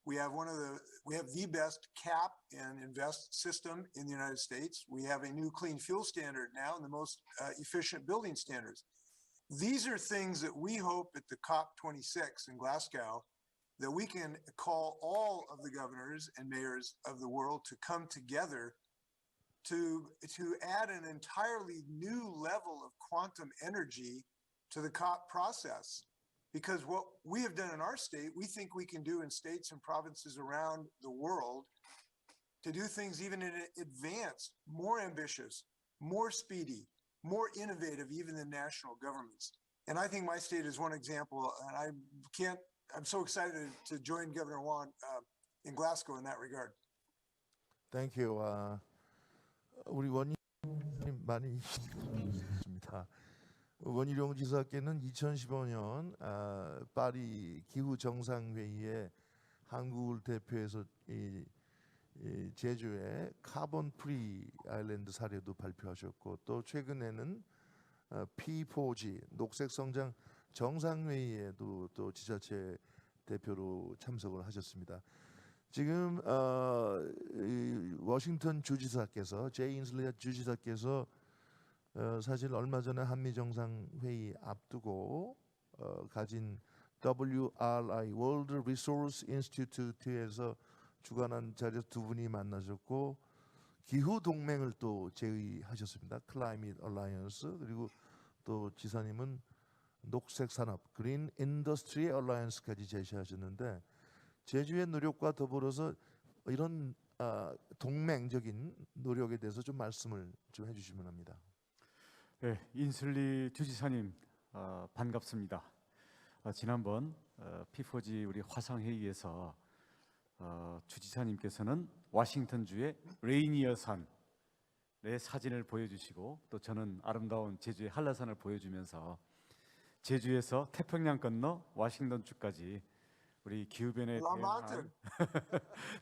We have the best cap and invest system in the United States. We have a new clean fuel standard now and the most efficient building standards. These are things that we hope at the COP26 in Glasgow that we can call all of the governors and mayors of the world to come together to add an entirely new level of quantum energy to the COP process. Because what we have done in our state, we think we can do in states and provinces around the world to do things even in advance, more ambitious, more speedy, more innovative, even than national governments. And I think my state is one example, and I'm so excited to join Governor Juan in Glasgow in that regard. Thank you. 우리 원희룡 많이 있습니다. 원희룡 지사께는 2015년 파리 기후 정상회의에 한국을 대표해서 제주의 카본 프리 아일랜드 사례도 발표하셨고 또 최근에는 P4G 녹색 성장 정상회의에도 또 지자체 대표로 참석을 하셨습니다. 지금 워싱턴 주지사께서 제이 인슬리 주지사께서 사실 얼마 전에 한미 정상회의 앞두고 가진 WRI World Resource Institute에서 주관한 자리에서 두 분이 만나셨고 기후 동맹을 또 제의하셨습니다. Climate Alliance 그리고 또 지사님은 녹색 산업 Green Industry Alliance까지 제시하셨는데 제주의 노력과 더불어서 이런 동맹적인 노력에 대해서 좀 말씀을 좀 해주시면 합니다. 네, 인슬리 주지사님 반갑습니다. 지난번 P4G 우리 화상회의에서 주지사님께서는 워싱턴주의 레이니어 산의 사진을 보여주시고 또 저는 아름다운 제주의 한라산을 보여주면서 제주에서 태평양 건너 워싱턴주까지 우리 기후변화에 대응한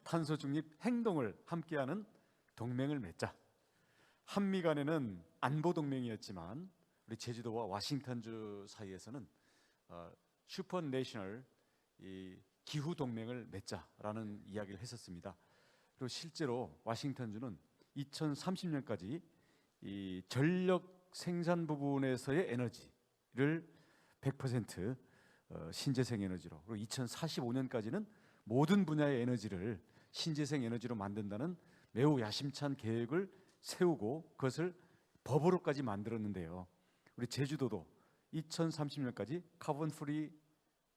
탄소 중립 행동을 함께하는 동맹을 맺자. 한미 간에는 안보 동맹이었지만 우리 제주도와 워싱턴주 사이에서는 슈퍼 내셔널 기후 동맹을 맺자라는 이야기를 했었습니다. 그리고 실제로 워싱턴주는 2030년까지 이 전력 생산 부분에서의 에너지를 100% 신재생 에너지로 그리고 2045년까지는 모든 분야의 에너지를 신재생 에너지로 만든다는 매우 야심찬 계획을 세우고 그것을 법으로까지 만들었는데요. 우리 제주도도 2030년까지 카본 프리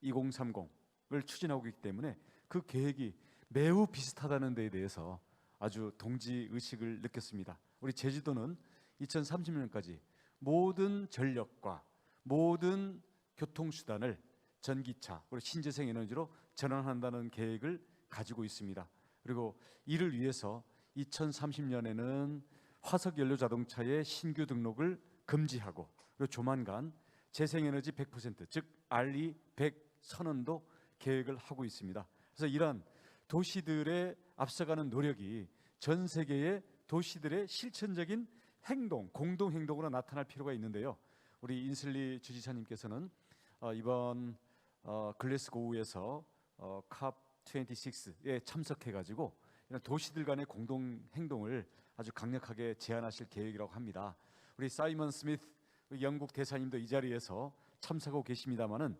2030을 추진하고 있기 때문에 그 계획이 매우 비슷하다는 데에 대해서 아주 동지 의식을 느꼈습니다. 우리 제주도는 2030년까지 모든 전력과 모든 교통수단을 전기차 그리고 신재생 에너지로 전환한다는 계획을 가지고 있습니다. 그리고 이를 위해서 2030년에는 화석 연료 자동차의 신규 등록을 금지하고 그리고 조만간 재생에너지 100% 즉 RE100 선언도 계획을 하고 있습니다. 그래서 이러한 도시들의 앞서가는 노력이 전 세계의 도시들의 실천적인 행동, 공동 행동으로 나타날 필요가 있는데요. 우리 인슬리 주지사님께서는 이번 글래스고우에서 COP26에 참석해가지고 이런 도시들 간의 공동 행동을 아주 강력하게 제안하실 계획이라고 합니다. 우리 사이먼 스미스 영국 대사님도 이 자리에서 참석하고 계십니다만은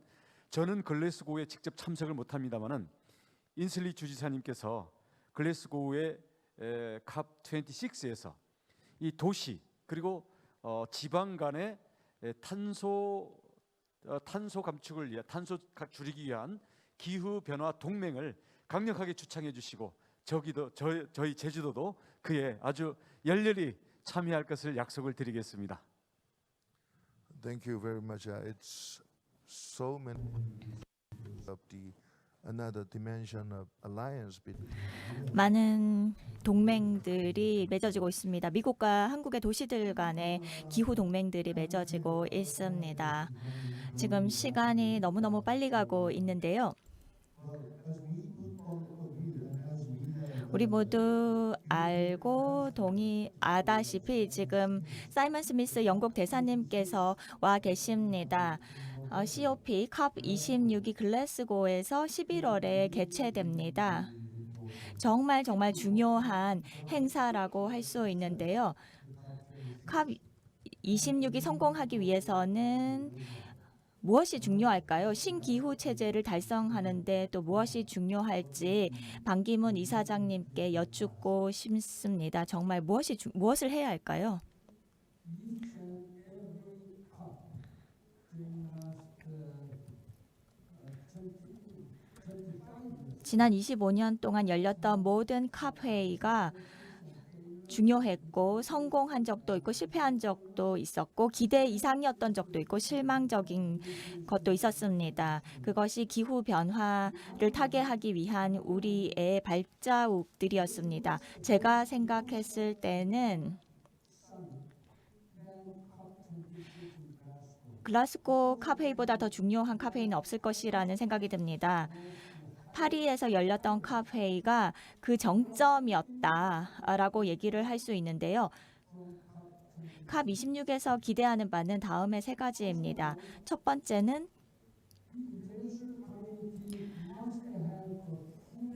저는 글래스고우에 직접 참석을 못합니다만은 인슬리 주지사님께서 글래스고우의 COP26에서 이 도시 그리고 지방 간의 탄소 감축을 위한 탄소 줄이기 위한 기후 변화 동맹을 강력하게 주창해 주시고 저희 제주도도 그에 아주 열렬히 참여할 것을 약속을 드리겠습니다. Thank you very much. It's so many of the another dimension of alliance between. 많은 동맹들이 맺어지고 있습니다. 미국과 한국의 도시들 간의 기후 동맹들이 맺어지고 있습니다. 지금 시간이 너무너무 빨리 가고 있는데요. 우리 모두 알고 동의하다시피 지금 사이먼 스미스 영국 대사님께서 와 계십니다. COP COP26이 글래스고에서 11월에 개최됩니다. 정말 중요한 행사라고 할 수 있는데요. COP26이 성공하기 위해서는 무엇이 중요할까요? 신기후 체제를 달성하는데 또 무엇이 중요할지 반기문 이사장님께 여쭙고 싶습니다. 정말 무엇을 해야 할까요? 지난 25년 동안 열렸던 모든 컵 회의가 중요했고 성공한 적도 있고 실패한 적도 있었고 기대 이상이었던 적도 있고 실망적인 것도 있었습니다. 그것이 기후 변화를 타개하기 위한 우리의 발자국들이었습니다. 제가 생각했을 때는 글라스고 컵회의보다 더 중요한 컵회의는 없을 것이라는 생각이 듭니다. 파리에서 열렸던 컵 회의가 그 정점이었다라고 얘기를 할 수 있는데요. 컵 26에서 기대하는 바는 다음의 세 가지입니다. 첫 번째는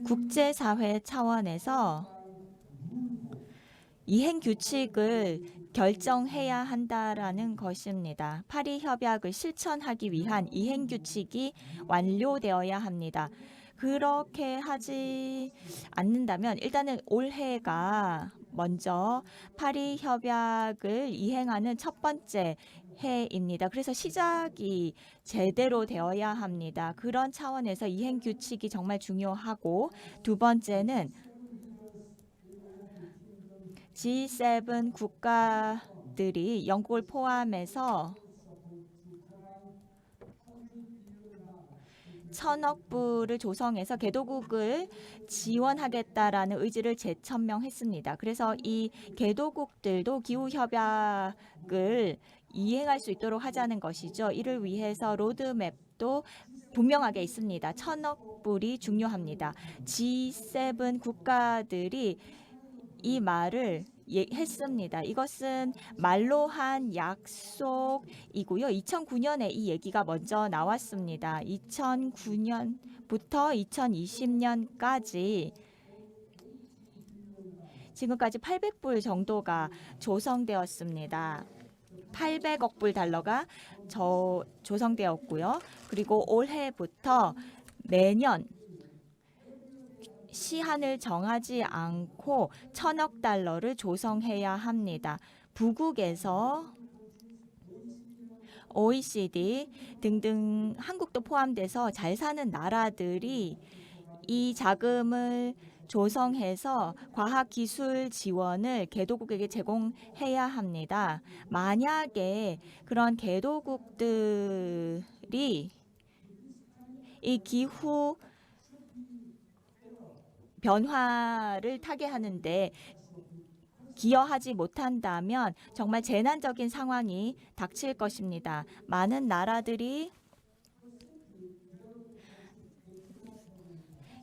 국제사회 차원에서 이행 규칙을 결정해야 한다라는 것입니다. 파리 협약을 실천하기 위한 이행 규칙이 완료되어야 합니다. 그렇게 하지 않는다면 일단은 올해가 먼저 파리 협약을 이행하는 첫 번째 해입니다. 그래서 시작이 제대로 되어야 합니다. 그런 차원에서 이행 규칙이 정말 중요하고 두 번째는 G7 국가들이 영국을 포함해서 1,000억 불을 조성해서 개도국을 지원하겠다라는 의지를 재천명했습니다. 그래서 이 개도국들도 기후협약을 이행할 수 있도록 하자는 것이죠. 이를 위해서 로드맵도 분명하게 있습니다. 1,000억 불이 중요합니다. G7 국가들이 이 말을 했습니다. 이것은 말로 한 약속이고요. 2009년에 이 얘기가 먼저 나왔습니다. 2009년부터 2020년까지 지금까지 800불 정도가 조성되었습니다. 800억 불 달러가 조성되었고요. 그리고 올해부터 매년 시한을 정하지 않고 1,000억 달러를 조성해야 합니다. 부국에서 OECD 등등 한국도 포함돼서 잘 사는 나라들이 이 자금을 조성해서 과학기술 지원을 개도국에게 제공해야 합니다. 만약에 그런 개도국들이 이 기후 변화를 타개하는데 기여하지 못한다면 정말 재난적인 상황이 닥칠 것입니다. 많은 나라들이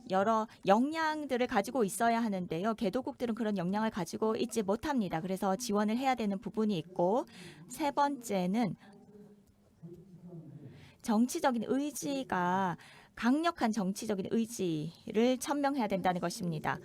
여러 역량들을 가지고 있어야 하는데요. 개도국들은 그런 역량을 가지고 있지 못합니다. 그래서 지원을 해야 되는 부분이 있고 세 번째는 정치적인 의지가 강력한 정치적인 의지를 천명해야 된다는 것입니다.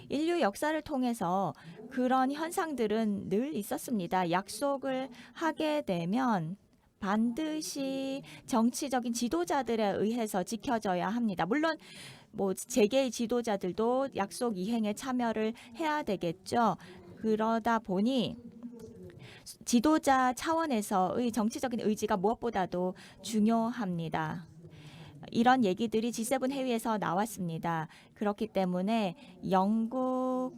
인류 역사를 통해서 그런 현상들은 늘 있었습니다. 약속을 하게 되면 반드시 정치적인 지도자들에 의해서 지켜져야 합니다. 물론 재계의 지도자들도 약속 이행에 참여를 해야 되겠죠. 그러다 보니 지도자 차원에서의 정치적인 의지가 무엇보다도 중요합니다. 이런 얘기들이 G7 회의에서 나왔습니다. 그렇기 때문에 영국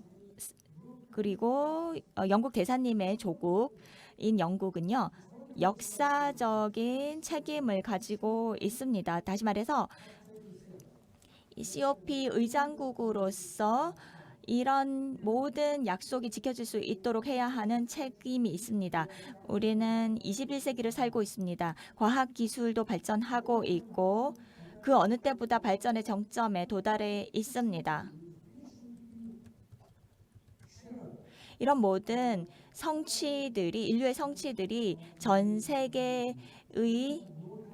그리고 영국 대사님의 조국인 영국은요. 역사적인 책임을 가지고 있습니다. 다시 말해서 이 COP 의장국으로서 이런 모든 약속이 지켜질 수 있도록 해야 하는 책임이 있습니다. 우리는 21세기를 살고 있습니다. 과학 기술도 발전하고 있고 그 어느 때보다 발전의 정점에 도달해 있습니다. 이런 모든 성취들이 인류의 성취들이 전 세계의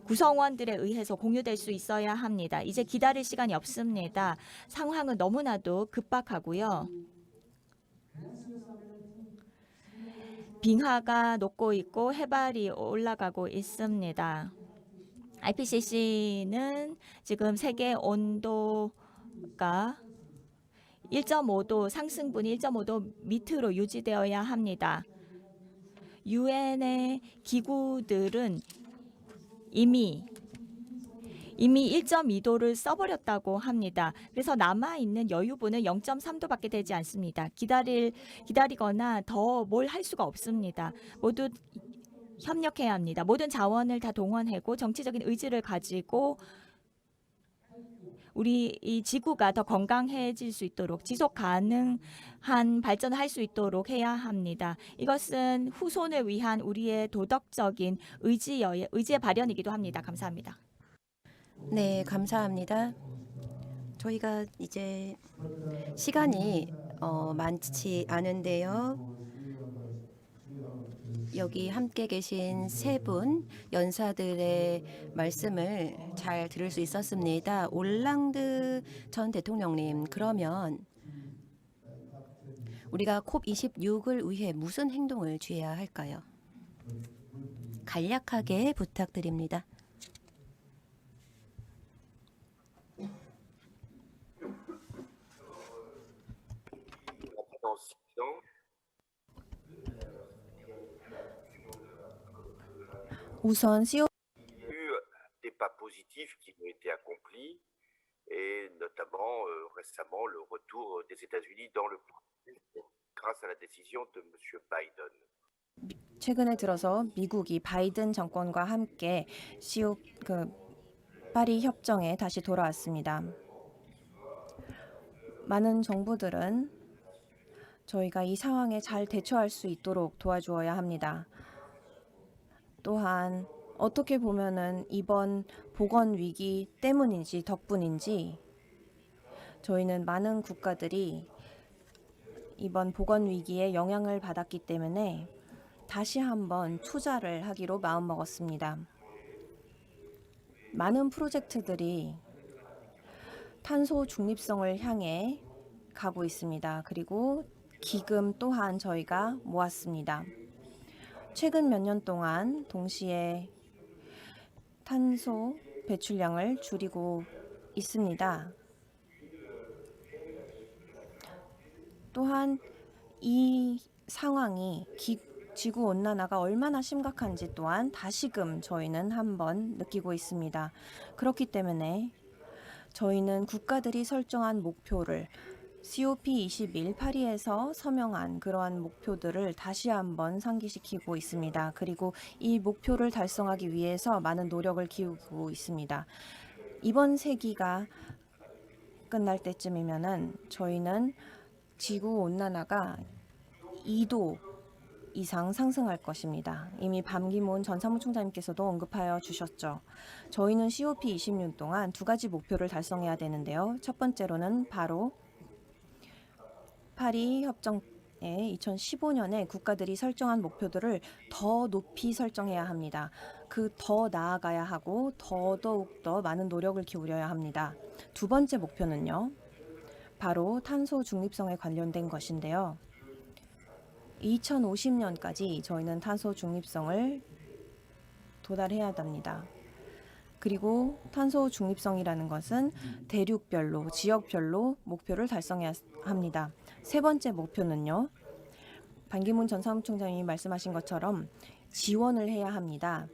구성원들에 의해서 공유될 수 있어야 합니다. 이제 기다릴 시간이 없습니다. 상황은 너무나도 급박하고요. 빙하가 녹고 있고 해발이 올라가고 있습니다. IPCC는 지금 세계 온도가 1.5도 상승분이 1.5도 밑으로 유지되어야 합니다. 유엔의 기구들은 이미 1.2도를 써버렸다고 합니다. 그래서 남아있는 여유분은 0.3도밖에 되지 않습니다. 기다리거나 더 뭘 할 수가 없습니다. 모두 협력해야 합니다. 모든 자원을 다 동원하고 정치적인 의지를 가지고 우리 이 지구가 더 건강해질 수 있도록 지속 가능한 발전을 할 수 있도록 해야 합니다. 이것은 후손을 위한 우리의 도덕적인 의지의 발현이기도 합니다. 감사합니다. 네, 감사합니다. 저희가 이제 시간이 많지 않은데요. 여기 함께 계신 세 분 연사들의 말씀을 잘 들을 수 있었습니다. 올랑드 전 대통령님, 그러면 우리가 COP26을 위해 무슨 행동을 취해야 할까요? 간략하게 부탁드립니다. 우선 CO des pas positifs qui ont été accomplis et notamment récemment le retour des États-Unis dans le processus grâce à la décision de M. Biden. 최근에 들어서 미국이 바이든 정권과 함께 파리 협정에 다시 돌아왔습니다. 많은 정부들은 저희가 이 상황에 잘 대처할 수 있도록 도와주어야 합니다. 또한 어떻게 보면은 이번 보건 위기 때문인지 덕분인지 저희는 많은 국가들이 이번 보건 위기에 영향을 받았기 때문에 다시 한번 투자를 하기로 마음먹었습니다. 많은 프로젝트들이 탄소 중립성을 향해 가고 있습니다. 그리고 기금 또한 저희가 모았습니다. 최근 몇 년 동안 동시에 탄소 배출량을 줄이고 있습니다. 또한 이 상황이 지구온난화가 얼마나 심각한지 또한 다시금 저희는 한번 느끼고 있습니다. 그렇기 때문에 저희는 국가들이 설정한 목표를 COP21 파리에서 서명한 그러한 목표들을 다시 한번 상기시키고 있습니다. 그리고 이 목표를 달성하기 위해서 많은 노력을 기울이고 있습니다. 이번 세기가 끝날 때쯤이면은 저희는 지구 온난화가 2도 이상 상승할 것입니다. 이미 반기문 전 사무총장님께서도 언급하여 주셨죠. 저희는 COP26 동안 두 가지 목표를 달성해야 되는데요. 첫 번째로는 바로 파리 협정에 2015년에 국가들이 설정한 목표들을 더 높이 설정해야 합니다. 더 나아가야 하고 더더욱 더 많은 노력을 기울여야 합니다. 두 번째 목표는요. 바로 탄소 중립성에 관련된 것인데요. 2050년까지 저희는 탄소 중립성을 도달해야 합니다. 그리고 탄소 중립성이라는 것은 대륙별로, 지역별로 목표를 달성해야 합니다. 세 번째 목표는요. 반기문 전 사무총장님이 말씀하신 것처럼 지원을 해야 합니다.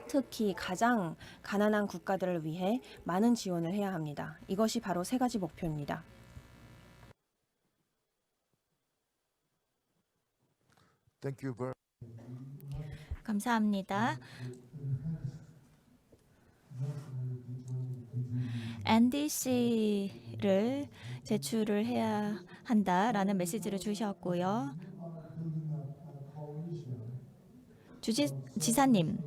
특히 가장 가난한 국가들을 위해 많은 지원을 해야 합니다. 이것이 바로 세 가지 목표입니다. Thank you very 감사합니다. NDC를 제출을 해야 한다라는 메시지를 주셨고요. 지사님,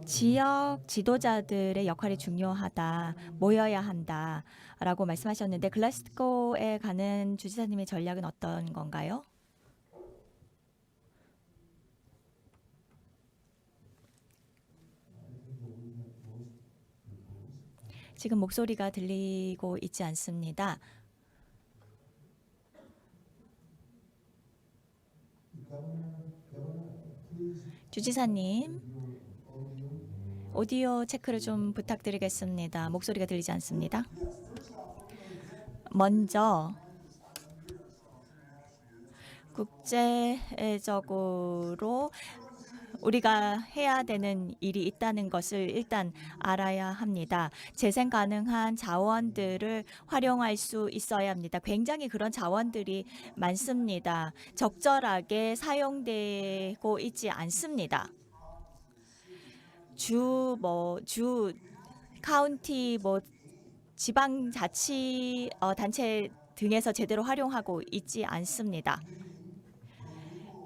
지역 지도자들의 역할이 중요하다, 모여야 한다라고 말씀하셨는데 글라스고에 가는 주지사님의 전략은 어떤 건가요? 지금 목소리가 들리고 있지 않습니다. 주지사님, 오디오 체크를 좀 부탁드리겠습니다. 목소리가 들리지 않습니다. 먼저 국제적으로 우리가 해야 되는 일이 있다는 것을 일단 알아야 합니다. 재생 가능한 자원들을 활용할 수 있어야 합니다. 굉장히 그런 자원들이 많습니다. 적절하게 사용되고 있지 않습니다. 주 카운티 지방자치 단체 등에서 제대로 활용하고 있지 않습니다.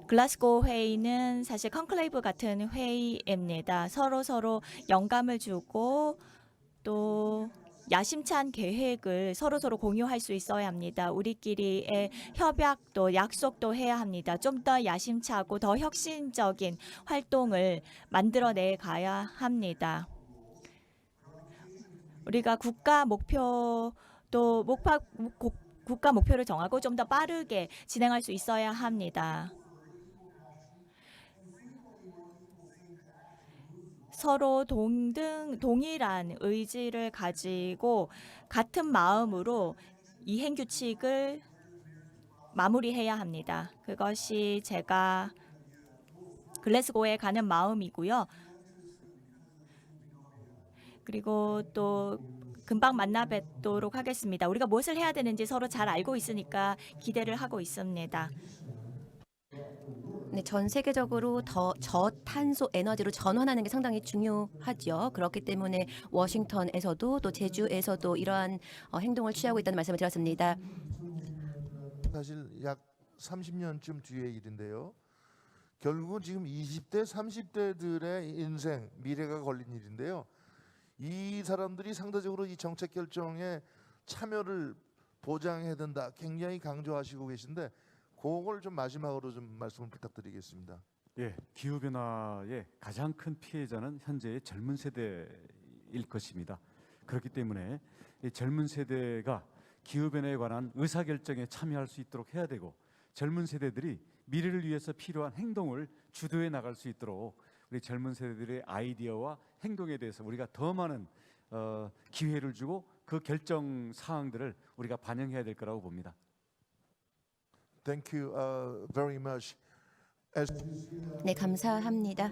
글라스고 회의는 사실 컨클레이브 같은 회의입니다. 서로 영감을 주고 또 야심찬 계획을 서로 공유할 수 있어야 합니다. 우리끼리의 협약도 약속도 해야 합니다. 좀 더 야심차고 더 혁신적인 활동을 만들어내 가야 합니다. 우리가 국가 목표를 정하고 좀 더 빠르게 진행할 수 있어야 합니다. 서로 동일한 의지를 가지고 같은 마음으로 이행 규칙을 마무리해야 합니다. 그것이 제가 글래스고에 가는 마음이고요. 그리고 또 금방 만나 뵙도록 하겠습니다. 우리가 무엇을 해야 되는지 서로 잘 알고 있으니까 기대를 하고 있습니다. 네, 전 세계적으로 더 저탄소 에너지로 전환하는 게 상당히 중요하죠. 그렇기 때문에 워싱턴에서도 또 제주에서도 이러한 행동을 취하고 있다는 말씀을 드렸습니다. 사실 약 30년쯤 뒤의 일인데요. 결국은 지금 20대, 30대들의 인생, 미래가 걸린 일인데요. 이 사람들이 상대적으로 이 정책 결정에 참여를 보장해야 된다. 굉장히 강조하시고 계신데 그걸 좀 마지막으로 좀 말씀을 부탁드리겠습니다. 예, 기후 변화의 가장 큰 피해자는 현재의 젊은 세대일 것입니다. 그렇기 때문에 이 젊은 세대가 기후 변화에 관한 의사 결정에 참여할 수 있도록 해야 되고 젊은 세대들이 미래를 위해서 필요한 행동을 주도해 나갈 수 있도록 우리 젊은 세대들의 아이디어와 행동에 대해서 우리가 더 많은 기회를 주고 그 결정 사항들을 우리가 반영해야 될 거라고 봅니다. Thank you very much. 네, 감사합니다.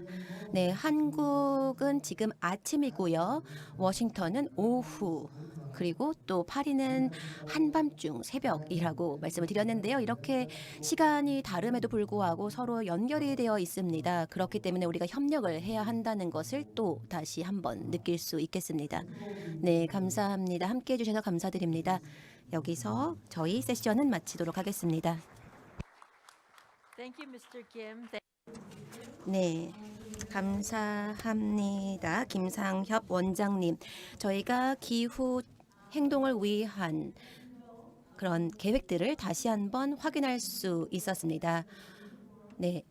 네, 한국은 지금 아침이고요. 워싱턴은 오후, 그리고 또 파리는 한밤중 새벽이라고 말씀을 드렸는데요. 이렇게 시간이 다름에도 불구하고 서로 연결이 되어 있습니다. 그렇기 때문에 우리가 협력을 해야 한다는 것을 또 다시 한번 느낄 수 있겠습니다. 네, 감사합니다. 함께해 주셔서 감사드립니다. 여기서 저희 세션은 마치도록 하겠습니다. Thank you, Mr. Kim. 네, 감사합니다. 김상협 원장님. 저희가 기후 행동을 위한 그런 계획들을 다시 한번 확인할 수 있었습니다. 네,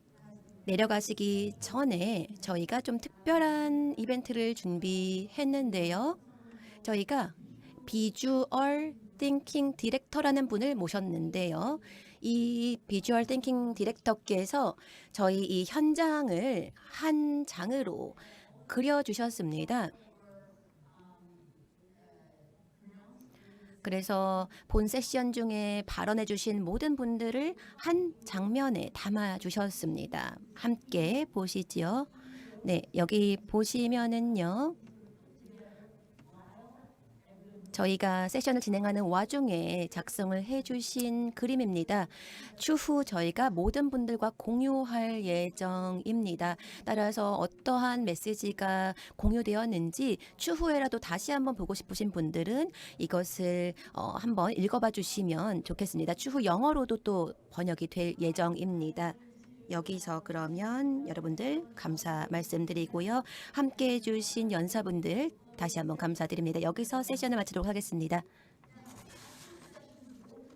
내려가시기 전에 저희가 좀 특별한 이벤트를 준비했는데요. 저희가 비주얼 띵킹 디렉터라는 분을 모셨는데요. 이 비주얼 띵킹 디렉터께서 저희 이 현장을 한 장으로 그려주셨습니다. 그래서 본 세션 중에 발언해 주신 모든 분들을 한 장면에 담아 주셨습니다. 함께 보시지요. 네, 여기 보시면은요. 저희가 세션을 진행하는 와중에 작성을 해주신 그림입니다. 추후 저희가 모든 분들과 공유할 예정입니다. 따라서 어떠한 메시지가 공유되었는지 추후에라도 다시 한번 보고 싶으신 분들은 이것을 한번 읽어봐 주시면 좋겠습니다. 추후 영어로도 또 번역이 될 예정입니다. 여기서 그러면 여러분들 감사 말씀드리고요. 함께해 주신 연사분들 다시 한번 감사드립니다. 여기서 세션을 마치도록 하겠습니다.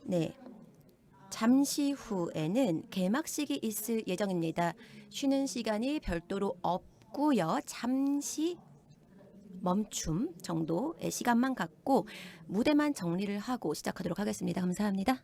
네, 잠시 후에는 개막식이 있을 예정입니다. 쉬는 시간이 별도로 없고요. 잠시 멈춤 정도의 시간만 갖고 무대만 정리를 하고 시작하도록 하겠습니다. 감사합니다.